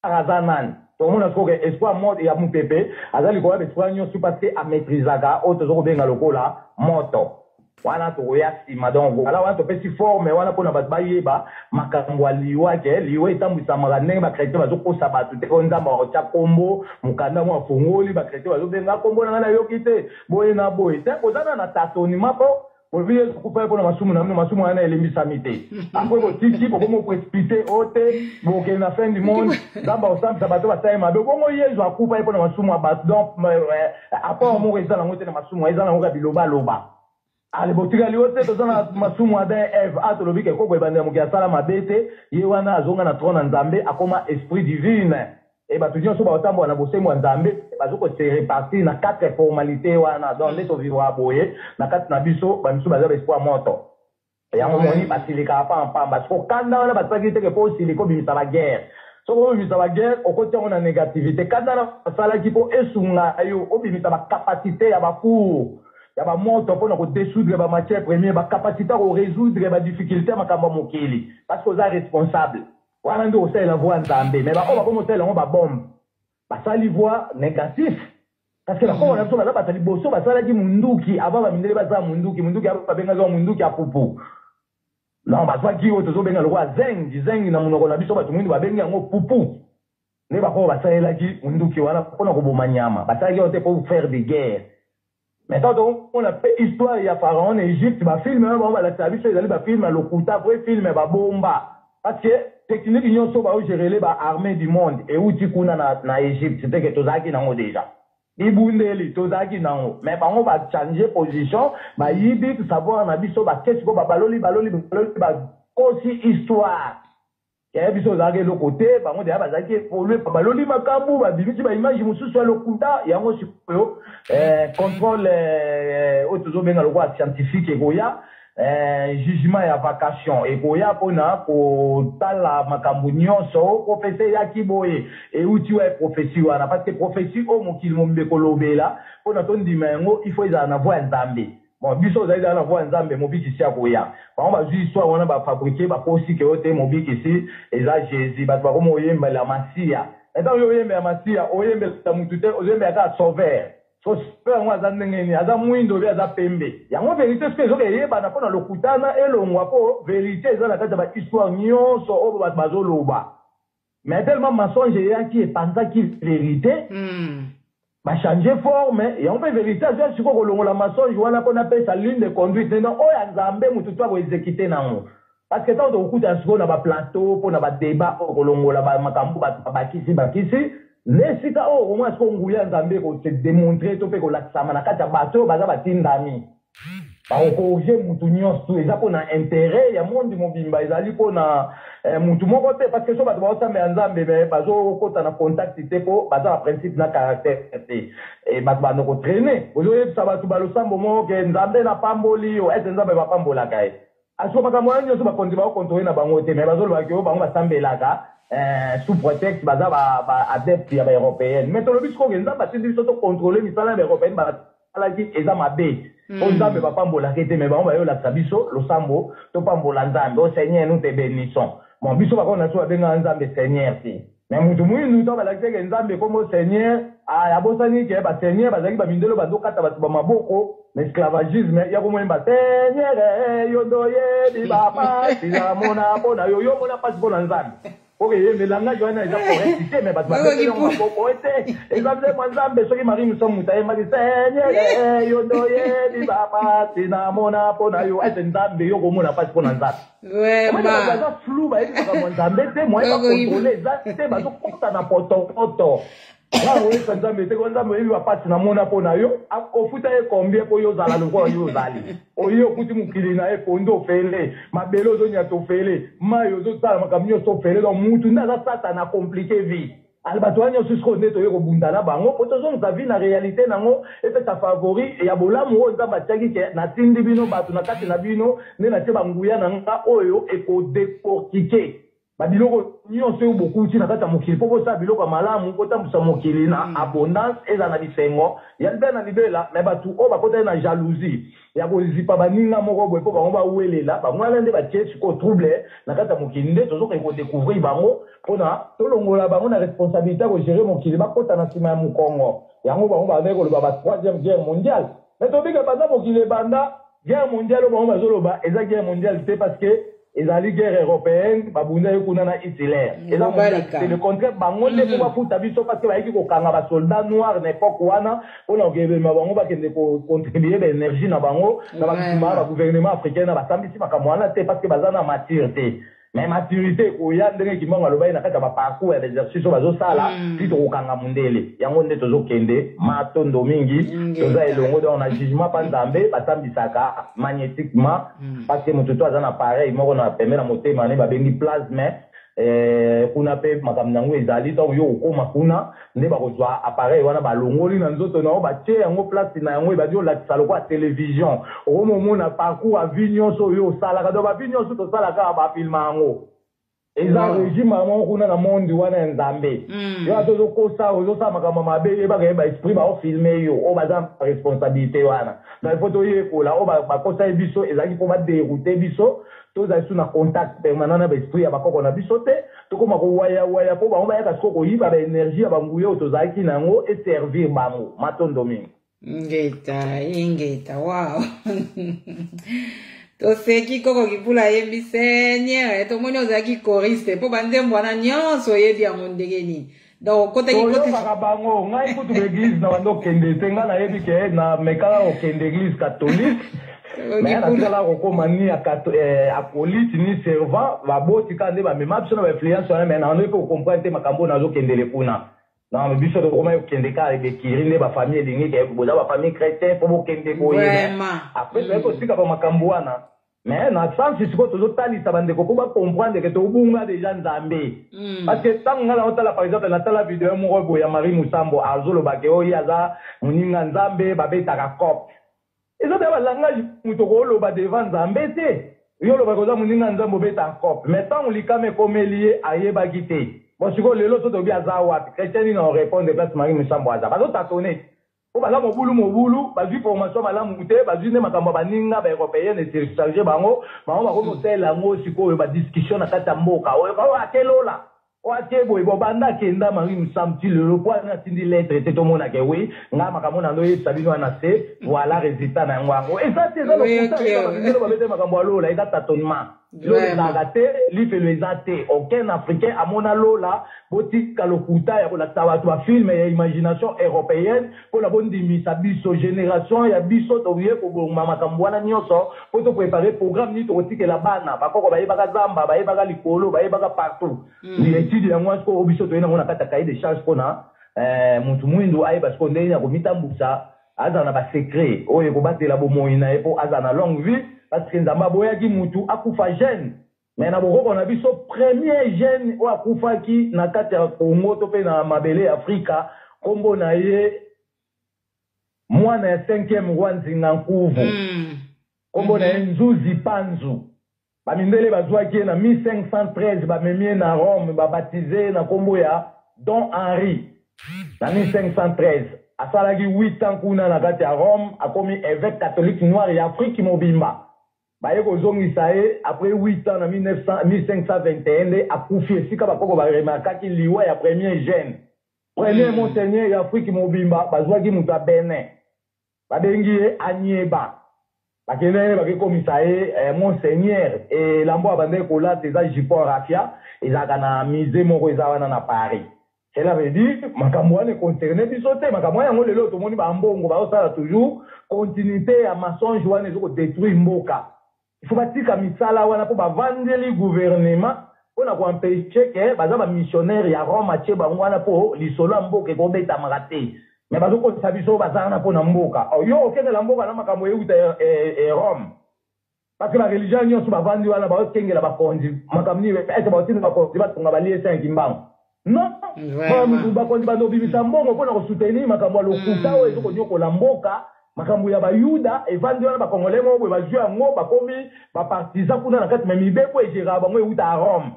[SPEAKER 2] aza nani tomona sikoke esprit ya mopepe aza likolo ya baesprit nyonso parce que amaîtrisaka oyo tozokobenga lokola moto wana tokoya nsima donc voilà wana topesi forme wana mpona bato bayeba makambo ya liwa ke liwa etambwisamaka ndenge bakretien bazokosa bato te oyo nzambe akotya kombo mokanda mo afungoli bakretien bazobenga kombo na ngai nayoki te boye na boye te kozana na tatonima mpo bobi yesu kufa ye mpona masumu na mino masumu wana elembisami te apres botiki bokomo précipité o te bokende na fin du monde nzambe akosambisa bato basali mabe bongo yesu akufa ye mpona masumu ya bato donc apart moko eza nango te na masumu eza nango ka bilobaloba ale botikali o te toza na masumu ya ben eve atolobi ke koko ebandela moki asala mabe te ye wana azonga na trône ya nzambe akoma esprit divine e bato nyonso baotambola na bosembo ya nzambe bazokose repartir na 4 formalité wana donc nde tovivra boye na kati na biso bamisu baza baesprit ya moto yango moni basilikaka pampamba siko kanda wana batisaki teke mpo osilika obimisa baguerre soko obimisa baguerre okoti yango na négativité kanda wana basalaki mpo esunga yo obimisa bacapacité ya bacour ya bamoto mpona kodesoudre bamatière première bacapacité ya korésoudre badifficulté ya makambo ya mokili parce que oza responsable wana nde osalela voi ya nzambe mais baoyo bakomi osalela yango babombe basali voi négatif parce que bakoko na biso baza bato liboso basalaki munduki avant bamindele basala munduki abengaki yango munduki ya pupu non bazwa ki o tozo benga lokwa zengi na munoko na biso batu mwindi babengi yango pupu ne bako basalelaki munduki wana mpona koboma nyama basalaki ote pour faire des guerres. Maintenant on a fait histoire ya pharaon en Égypte ba film ba balakisa biso ezali ba film ya lokuta vrai film ba bomba parce que technique nyonso ba gérer ba armée du monde et uti kuna na Égypte c'était que tozaki nango déjà ibundeli tozaki nango mais bango ba changer position ba yibi to savoir na biso ba qu'est-ce ko ba baloli ba aussi histoire ya biso zake le côté bango de bazaki polluer ba baloli makambu ba bimiti ba image mususu ya lokuta yango sikoyo contrôle otozo benga lokwa scientifique ekoya jugement ya vacation ekoya pona ko tala makambu nyonso professeur ya kiboye e uti wa prophétie wana parce que prophétie o mokili mombeko lobela pona to ndima yango il faut ezala na voix nzambe bon biso zaidi na voix nzambe mobiki sia koya bango ba ju histoire wana ba fabriquer ba posi ke ote mobiki si eza Jésus ba ba komo yemba la masia etant yo yemba ya masia oyemba ta mutute oyemba ka sauveur so super moi za ndengeni aza mwindo bi aza pembe yango vérité ce que zoke yeba na pona lokutana elongwa po vérité eza na kata ba histoire nyonso o ba bazoloba mais tellement mensonge yaki epanzaki vérité ba changer forme yango pe vérité aza siko kolongola mensonge wana pona pesa ligne de conduite non o ya nzambe mutu to exécuter nango parce que tant de okuta siko na ba plateau pona ba débat kolongola ba makambu ba bakisi lesika o moins ko nguya nzambe ko te démontrer to pe ko laksama na kata bato baza batindami ba ko je mutu nyonso eza pona intérêt ya monde mobimba ezali pona mutu moko te parce que so bato ba osambe nzambe mais bazo kota na contact te po baza principe na caractère te et bato ba no ko traîner ozo yebisa bato ba losambo mo ke nzambe na pamboli o ete nzambe ba pambola kai aso makambo nyonso ba konti ba contrôler na bango te mais bazo lo ba ke bango basambelaka sous prétexte baza ba adepte ya ba européenne mais tolobi ko ngenza ba tindi so to contrôler misala ba européenne ba alaki eza mabe o nzambe ba pambola kete mais ba yo la sabiso lo sambo to pambola nzambe o seigneur nous te bénissons mon biso ba kona so benga nzambe seigneur si mais mutu mwinu to ba la kete nzambe comme seigneur ya bosani ke ba seigneur bazaki ba mindelo ba dokata ba maboko l'esclavagisme ya ko mwemba seigneur yo ndoye di baba sila mona bona yo mona pas bona nzambe. Ok, mais langage wana eza correct mais bato bapeseli maboko ete ezabile mwa nzambe soki mari musomuta yemaki seigneur yo ndoyebi bapasi na mona mpo na yo ete nzambe yo komona mpasi mpo na nzambe baza flou bayebi makambo nzambe te moye bakontrole eza te bazokota na potopoto oyeba nzambe te nzambe oyebi bapasi na mona mpo na yo ofuta ye combien mpo yo ozala lokola yo ozali oye okuti mokili na ye pondu ofele mabele ozonyata ofele mai ozosala makambo nyonso ofele donc mutu nde aza satana komplike vie ali bato wana nyonso sikoyo nde toye kobunda na bango po tozongisa vie na réalité nango epesa favori ya bolamu oyo nzambe atiaki ke natindi bino bato na kati na bino nde natie banguya na nga oyo ekodecortike babiloko nyonso oyo bokuti na kati ya mokili mpo bosala biloko ya malamu kotambusa mokili na abondance eza na bisengo ya libela na libela me bato oyo bakotali na jalousie ya kozipa baninga moko boye mpo bango bawelela bango wana nde batie sikoyo trouble na kati ya mokili nde tozokoki kodécouvrir bango mpona tolongola bango na responsabilité ya kogere mokili bakota na nsima ya mokongo yango bango bazali koloba ba 3e guerre mondiale me tobika baza mokili ebanda guerre mondiale oyo bango bazoloba eza guerre mondiale te parce que ezali guerre européenne babunda ye kuna na Hitler c'est le contraire bango nde mpo bafuta biso parce que bayeki kokanga basoldat noir na époque wana mpona kokebema bango bakende kocontribue baénergie na bango na bakima bagouvernement africain na basambisi makambo wana te parce que baza na mature te mais maturité ekoya ndenge kimbango alobai na kati ya baparcours ya l'exercice oyo bazosala ti tokokanga mundele yango nde tozokende matondo mingi toza elongo donc na jugement mpa nzambe basambisaka magnétiquement parce que moto to aza na pareil moko na pembe na motema ne babengi plasme kuna pe makambo nango ezali ntango yo okoma kuna nde bakozwa appareil wana balongoli na nzoto na yo batie yango place na yango ebadi olakisa lokwa télévision okomomona parcours ya vie nyonso oyo osalaka donc bavie nyonso tosalaka bafilma yango eza régime yango kuna na monde wana ya nzambe yo ata ozokosa ozosala makambo mabe yebaka ye baesprit baofilme yo oyo baza responsabilité wana donc ifo toyekola oyo bakosa ye biso ezalaki mpo baderoute biso tozali su na contact permanent na baesprit ya bakoko na biso te tokoma kowayawaya mpo bango bayaka siko koyiba baénergie ya banguya oyo tozalaki na yango eservir bango matondo mingi
[SPEAKER 1] ngeta wow To seki koko kipula yembi Seigneur to moni ozaki choriste po bande mwana nyonso yebi ya mondegeni donc kota ki
[SPEAKER 2] kote bakabango ngai kutu l'église na bando kende tenga na yebi ke na mekala o kende église catholique mais na tala ko komani acolyte ni servant baboti kande ba mema biso na ba influence mais na ndo ko comprendre makambo na zo kendele kuna na me biso to koma kende ka be kirine ba famille lingi ke boza ba famille chrétien po kende boye après ko sika ba makambo wana mais na sens siko to talisa bandeko ko ba comprendre que to bunga déjà nzambe parce que tant ngala otala par exemple na tala vidéo mo robo ya Marie Musambo azolo ba ke oyi aza muninga nzambe ba betaka cop ezo de ba langage muto ko lo ba devant nzambe te yo lo ba ko za muninga nzambe beta cop mais tant on likame komelier ayeba gite bon siko lelo to bi aza wa chrétien ni on répond de place Marie Musambo aza ba to tatonner o bala mobulu bazui formation malamu te bazui ne makambo baninga ba européen et télécharger bango ko motela ngo siko ba discussion na kata mboka o akelola o akebo e bobanda kenda Marie Musambo le point na tindi lettre te to mona ke oui nga makambo na ndo sabino na se voilà résultat na ngwango et ça c'est ça le ba bete makambo alola et data tonnement aucun africain à mon alola boti kalokuta ya ko la tawa film et imagination européenne pour la bonne dimisa biso génération ya biso to vie ko mama kambwana nyoso pour te préparer programme ni to tike la bana bakoko baye baka zamba baye baka likolo baye baka partout ni étude ya moi ko biso to ina mona kata cahier de charge kona mutu mwindu aye parce qu'on est ya ko mitambusa azana ba secret oye ko batela bomoina e po azana longue vie parce que nzamba boyaki mutu akufa jeune mais na boko na biso premier jeune o akufa ki na kati ya Congo to pe na mabele Afrika kombo na ye mwana ya 5e roi Nzinga Nkuvu kombo na ye Nzuzi Panzu bamindele bazwaki na 1513 bamemie na Rome babaptize na kombo ya Don Henri na 1513 asalaki 8 ans kuna na kati ya Rome akomi évêque catholique noir ya Afrique mobimba baye ko zongisa ye après 8 ans na 1521 akufi esika bakoko ba remarquaki liwa ya premier jeune premier monseigneur ya Afrique mobimba bazwaki muta Benin babengi ye Anyeba bakene bakekomisa ye monseigneur et lambo abande ko la teza jipon rafia ezaka na musée moko ezawana na Paris. Cela veut dire makambo ane concerné biso te makambo yango lelo to moni ba mbongo ba osala toujours continuité ya mensonge wana ezoko détruire mboka. Il faut batika misala wana po bavandeli gouvernement pona ko empêcher que baza ba missionnaire ya Rome atie bango wana po lisolo mboka ko beta makate mais bazoko sabiso bazana pona mboka yo okende la mboka na makambo euta Rome parce que la religion nyonso bavandi wana ba okengela ba konzi makamni ete ba otina ba konzi batunga ba lié 5 imbango non ba konzi ba no bibisa mbongo pona ko soutenir makambo lokuta o ezoko nyoko la mboka makambo ya bayuda evandi wana bakongole mo bwe bazwi yango bakomi bapartisan kuna na kati me mibeko egera bango euta a Rome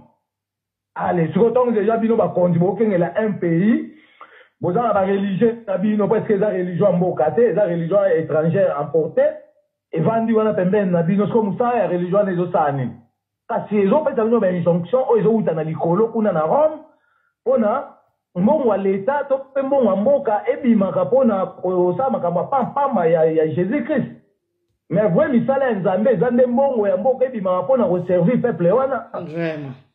[SPEAKER 2] allez siko ntongo deja bino bakonzi bokengela un pays boza na bareligieux na bino presque eza religion ya mboka te eza religion étrangère importée evandi wana pembeni na bino siko mosala ya religion wana ezosala nini kasi ezopesa bino bainjonction oyo ezowuta na likolo kuna na Rome mpona mbongo wa leta to pe mbongo wa mboka ebimaka mpona kosala makambo ya pampamba ya Jésus Christ mais vrai misala ya nzambe eza nde mbongo ya mboka ebimaka mpona koservir peuple wana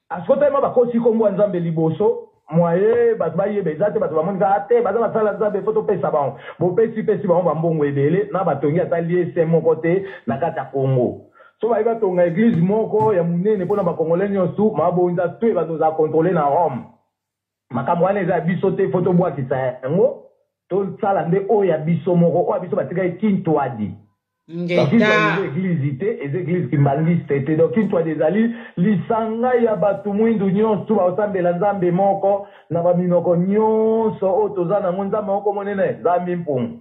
[SPEAKER 2] asikotema bakosi kombo ya nzambe liboso moye bato bayeba eza te bato bamonika te baza basala nzambe fo topesa bango bopesi bango bambongo ebele na batongi ata liese moko te na kati ya Congo so baye batonga église moko ya monene mpona bakongole nyonso mabonza to bato ozala kontrole na Rome makambo wana eza biso te fo tobwakisa yango tosala nde oyo ya biso moko oyo biso batikaki kintwadi église te eza église kimbangiste te donc kintwadi ezali lisanga ya bato mwindu nyonso baosambela nzambe moko na baminoko nyonso oyo toza nango nzambe moko monene nzambe mpungu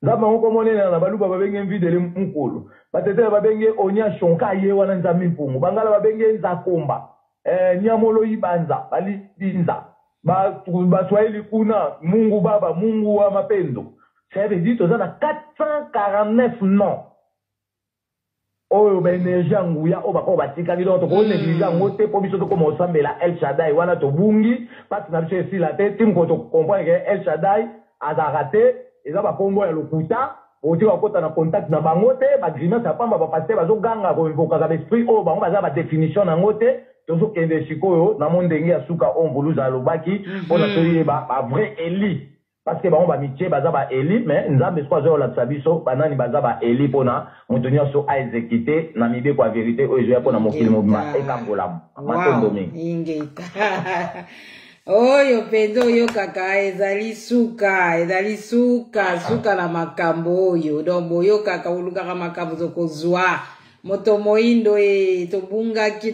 [SPEAKER 2] nzambe moko monene na baluba babenge mvidele mukulu batetele babenge onya shonka ye wana nzambe mpungu bangala babenge nzakomba nyamolo ibanza balibinza Baswahili kuna Mungu Baba, Mungu wa mapendo. Ça veut dire que 449 noms. Oyo ba energie nguya o bako batika ki donc ko négliger ngote po biso to ko mosambela El Shaddai wana to bungi parce na biso ici la tête tim ko to comprendre que El Shaddai azarate eza ba kombo ya lokuta oti bakota na contact na bango te ba grimace apamba ba pasteur bazo ganga ko invoka ka esprit o bango baza ba définition na ngote tozo kende sikoyo na mondenge ya suka ombuluza lobaki pona toye ba vrai Eli parce que bango ba mitie baza ba Eli mais nzambe soit zo la sabiso banani baza ba Eli pona mutonya so a exécuter na mibe kwa vérité o ezo pona mokili mobima ekambola matondo mingi
[SPEAKER 1] ingeta oyo pendo oyo kaka ezali suka na makambo oyo donc boyo kaka ulukaka makambo zokozwa moto moindo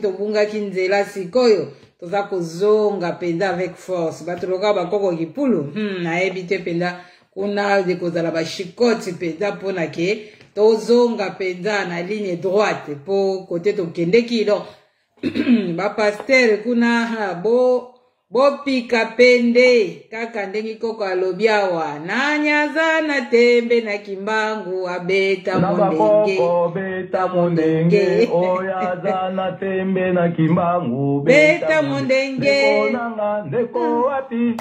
[SPEAKER 1] tobungaki nzela sikoyo toza kozonga penda avec force batoloka bakoko kipulu nayebi te penda kuna dekozala bashikoti penda mpona ke tozonga penda na ligne droite po kote tokendeki donc bapaster kuna bopika pende kaka ndenge koko alobi awa nanyaza na tembe na kimbangu abeta mondenge
[SPEAKER 2] oyaza na tembe na kimbangu
[SPEAKER 1] beta mondenge
[SPEAKER 2] ndeko wapi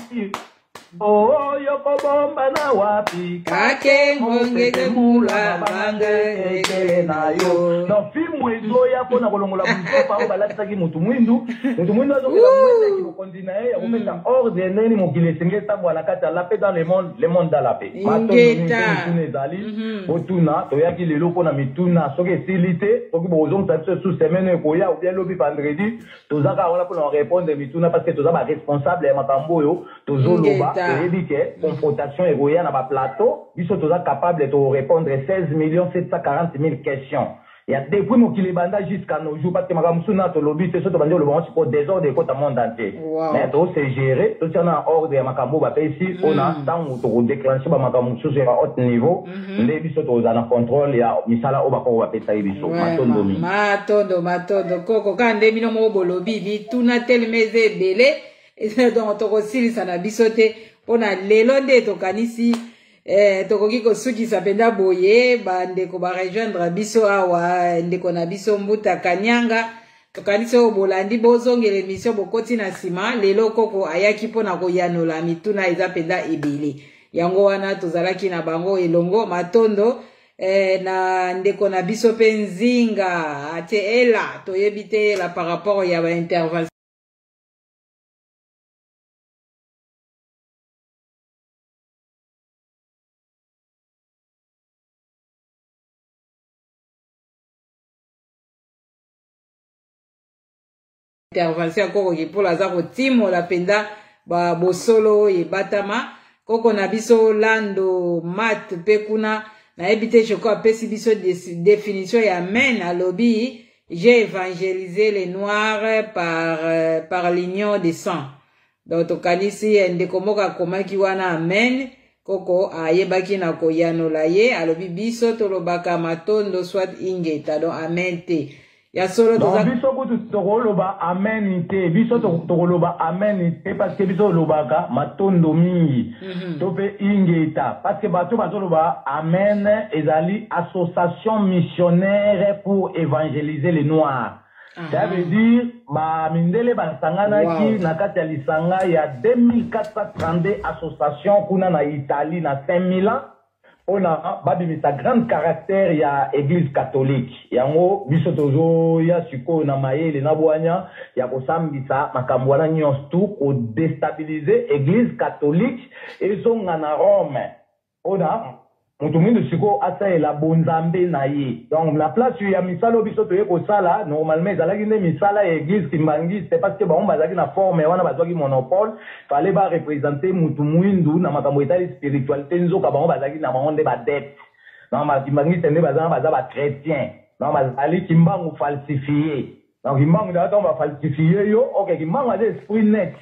[SPEAKER 2] oyo kobomba na wapi
[SPEAKER 1] kake ngongeke mula bange ekele na yo
[SPEAKER 2] no filmu ezoya pona kolongola mtopa o balataki mutu mwindu azokela mwenda ki bokondina ye ya kometa ordre neni mokili esenge tambo na kati ya lape dans le monde dans la paix matona ezali otuna toyaki lelo pona mituna soki esili te soki bozongisa biso sous semaine ekoya ou bien lobi vendredi tozaka wana pona répondre mituna parce que toza ba responsable ya makambo oyo tozoloba toyebi ke confrontation ekoya na baplateau biso toza capable de répondre 16 740 000 questions. Il y a depuis mokili banda jusqu'à nos jours parce que makambo suna tolobi te so tobandi oloba siko désordre ekota monde entier mais to se gérer to tiana ordre ya makambo bapesi ona ntango tokodéclenche bamakambo mosusu ya haut niveau nde biso toza na contrôle ya misala oyo bakoko bapesa ye biso matondo mingi
[SPEAKER 1] matondo koko ka nde bino moko bolobi bituna telema eza ebele donc tokosilisa na biso te mpona lelo nde tokanisi tokoki kosukisa penda boye bandeko barejoindre biso awa ndeko na biso Mbuta Kanyanga tokanisi oyo bolandi bozongela émission bokoti na nsima lelo koko ayaki mpona koyanola mituna eza penda ebele yango wana tozalaki na bango elongo matondo na ndeko na biso mpe nzinga ate ela toyebi te ela par rapport ya baintervention koko kipola za kotimola penda ba bosolo ebatama koko na biso lando mat pe kuna na ebite choko apesi biso définition ya men alobi j'ai évangélisé les noirs par l'union des sangs donc tokanisi ndeko moko akomaki wana amen koko ayebaki na koyanola ye alobi biso tolobaka matondo soit ingeta donc amen te ya solo
[SPEAKER 2] toza biso kutu tokoloba amen te biso tokoloba amen te parce que biso lobaka matondo mingi to pe ingeta parce que bato bazoloba amen ezali association missionnaire pour évangéliser les noirs ça veut dire ba mindele basanganaki na kati ya lisanga ya 2432 association kuna na Italie na 5000 ans on a babimisa grand caractère ya église catholique yango biso tozo ya siko na mayele na bwanya ya kosambisa makambo wana nyonso tu ko déstabiliser église catholique ezonga na Rome ona mutu mwindu siko asaela bonzambe na ye donc la place ya misalo biso toye kosala normalement ezalaki nde misala ya église kimbangi c'est parce que bango bazalaki na forme wana bazwaki monopole fallait ba représenter mutu mwindu na makambo etali spiritualité nzoka bango bazalaki na bango nde badepte donc kimbangi nde baza ba chrétien donc bazali kimbangu falsifié donc kimbangu nde batongo bafalsifié yo ok kimbangu aza esprit net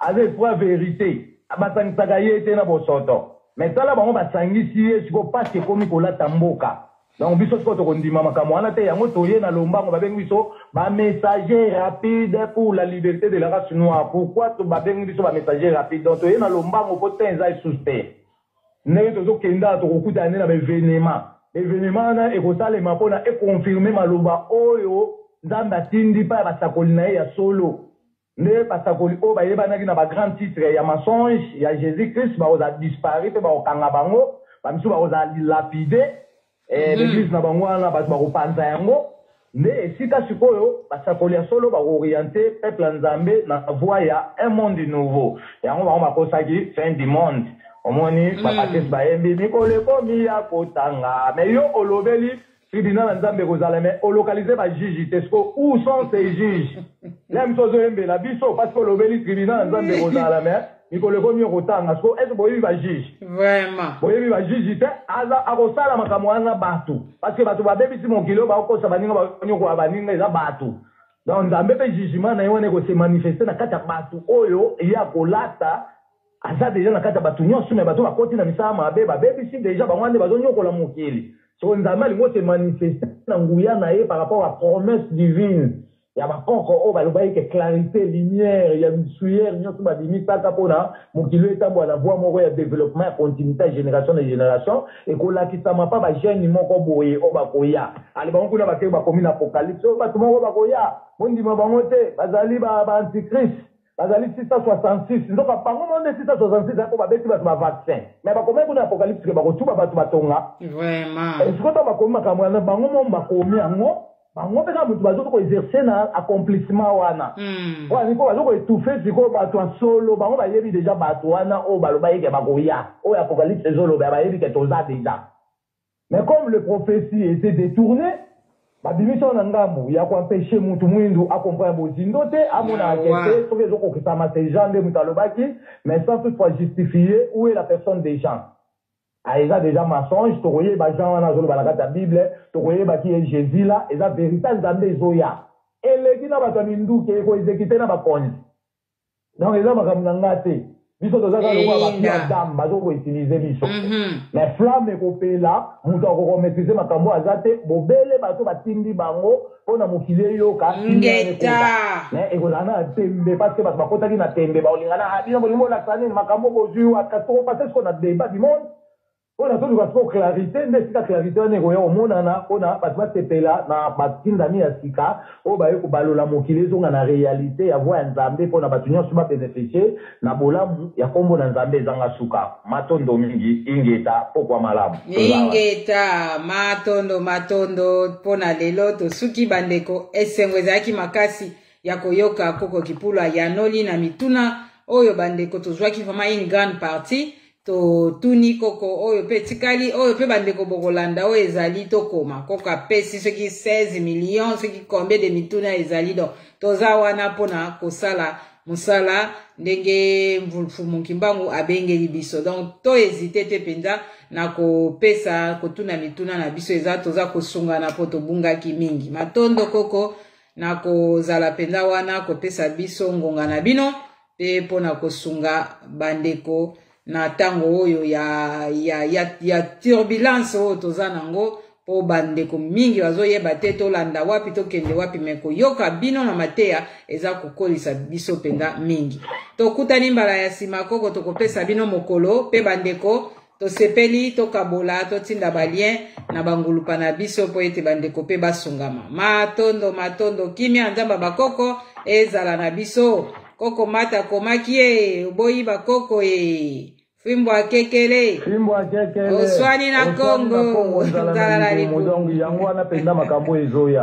[SPEAKER 2] aza esprit vérité basangisaka ye te na bosoto mais tala bango basangisi ye siko pasi ekomi kolata mboka donc biso siko tokondima makambo wana te yango toye na lombango babengi biso bamessager rapide pour la liberté de la race noire pourquoi babengi biso bamessager rapide donc toye na lombango po te eza esusu te ndenge tozokenda tokokutana nde na baévénement wana ekosalema mpona ekonfirme maloba oyo nzambe atindi mpa ya basakoli na ye ya solo nde basakoli oyo bayebanaki na bagrand titre ya mensonge ya Jésus Christ baoza dispari mpe baokanga bango bamisu bakozala lapide l'église na bango wana bato bakopanza yango nde esika sikoyo basakoli ya solo bakooriente peuple ya nzambe na voie ya un monde nouveau yango bango bakosaki fin du monde omoni bapatesi bayembi mikolo ekomi ya kotanga mais yo olobeli tribunal na nzambe kozala mais olokalize bajuge te siko où sont ces juges la miso ozoyembela biso parce que olobeli tribunal na nzambe kozala mais mikolo ekomi ya kotanga siko est-ce boyebi bajuge
[SPEAKER 1] vraiment
[SPEAKER 2] boyebi bajuge te akosala makambo wana bato parce que bato babebisi mokili oyo bakokosa baninga banyokola baninga eza bato donc nzambe mpe jugement na ye wana ekose manifeste na kati ya bato oyo ya kolata aza deja na kati ya bato nyonso me bato bakoti na misala mabe babebisi deja bango wana nde bazonyokola mokili so nzambe alingi ose manifeste na nguya na ye par rapport à promesse divine ya bakoko oyo balobaki ke clarité lumière ya misuyere nyonso babimisaka mpona mokili etambola na voie moko ya développement ya continuité ya génération na génération ekolakisama mpa bagene moko boye oyo bakoya ali bango kuna bakei bakomi na apocalypse oyo bato moko bakoya mondima bango te bazali baantichrist bazali 666 ndoka bango monde 666 ako babeti bato bavaccin mais bakomi kuna apocalypse ke bakotuba bato batonga
[SPEAKER 1] vraiment
[SPEAKER 2] sikota bakomi makambo yana bango mo bakomi yango bango mpeka moto bazoko exercer na accomplissement wana wana niko bazoko étouffe sikoyo bato ya solo bango bayebi deja bato wana oyo baloba yeke bakoya oyo apocalypse ezoloba bayebi ke toza deja mais comme le prophétie était détourné babimisi wana ngambo ya koempêche mutu mwindu akomprendre bozindo te amona akete soki ezokokisama se gens nde moto alobaki mais sans toutefois justifier où est la personne des gens eza déjà mensonge tokoyeba jean wana azoloba na kati ya bible tokoyebaki ye jésus la eza vérité nzambe ezoya eleki na bato ya minduki ekoexekite na bakonzi donc eza makambo na nga te biso tozaka lokola bato adam bazokoutilize biso mais flamme ekopela moto akokomaîtrise makambo aza te bobele bato batindi bango mpona mokili eyoka mais ekozala na tembe parce que bato bakotaki na tembe baolingana bino bolingo olakisa nini makambo bozwi akatokopase siko na débat du monde mpona toluka siko clarité nde esika clarité wana ekoya komonana mpona bato basepela na batindami ya sika oyo baye kobalola mokili ezonga na réalité ya voi ya nzambe mpona bato nyonso babénéficie na bolamu ya nkombo na nzambe ezanga suka matondo mingi ingeta pokwa malamu
[SPEAKER 1] ingeta matondo mpona lelo tosuki bandeko esengo ezalaki makasi ya koyoka koko kipulwa ya noli na mituna oyo bandeko tozwaki vraiment une grande partie to tuni koko oyo pe tikali oyo pe bandeko bokolanda oyo ezali tokoma koko apesi soki 16 millions soki combien de mituna ezali donc toza wana mpona kosala mosala ndenge mvulfumu kimbangu abengeli biso donc to hésité te penza na kopesa kotuna mituna na biso eza toza kosungana po tobungaki mingi matondo koko na kozala penza wana kopesa biso ngonga na bino pe mpona kosunga bandeko na tango oyo ya turbulence oyo toza nango po bandeko mingi bazoyeba te tolanda wapi tokende wapi me koyoka bino na mateya eza kokolisa biso penda mingi tokutani mbala ya nsima koko tokopesa bino mokolo pe bandeko tosepeli tokabola totinda balien na bangulupa na biso po ete bandeko pe basungama matondo kimia nzamba bakoko ezala na biso koko mata komaki oboyi bakoko Fimbo akekele oswani na Kongo nzala la
[SPEAKER 2] limu yango wana penda makambo ezoya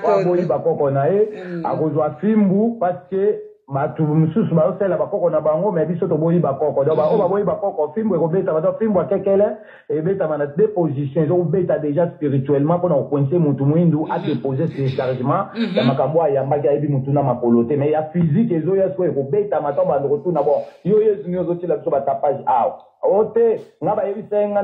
[SPEAKER 2] waboyi bakoko na ye akozwa fimbu parce que matu msusu baosela bakoko na bango mais biso toboyi bakoko donc baboyi bakoko fimbu ekobeta bato fimbu akekele ebeta na deux positions ezobeta déjà spirituellement pour na koinse mutu mwindu a déposer ses chargements ya makambo ayambaki ayebi mutu na makolo te mais ya physique ezoya so ekobeta matomba ndoko tuna bon yo yesu nyozo tila biso batapage awa ote ngaba yebi senga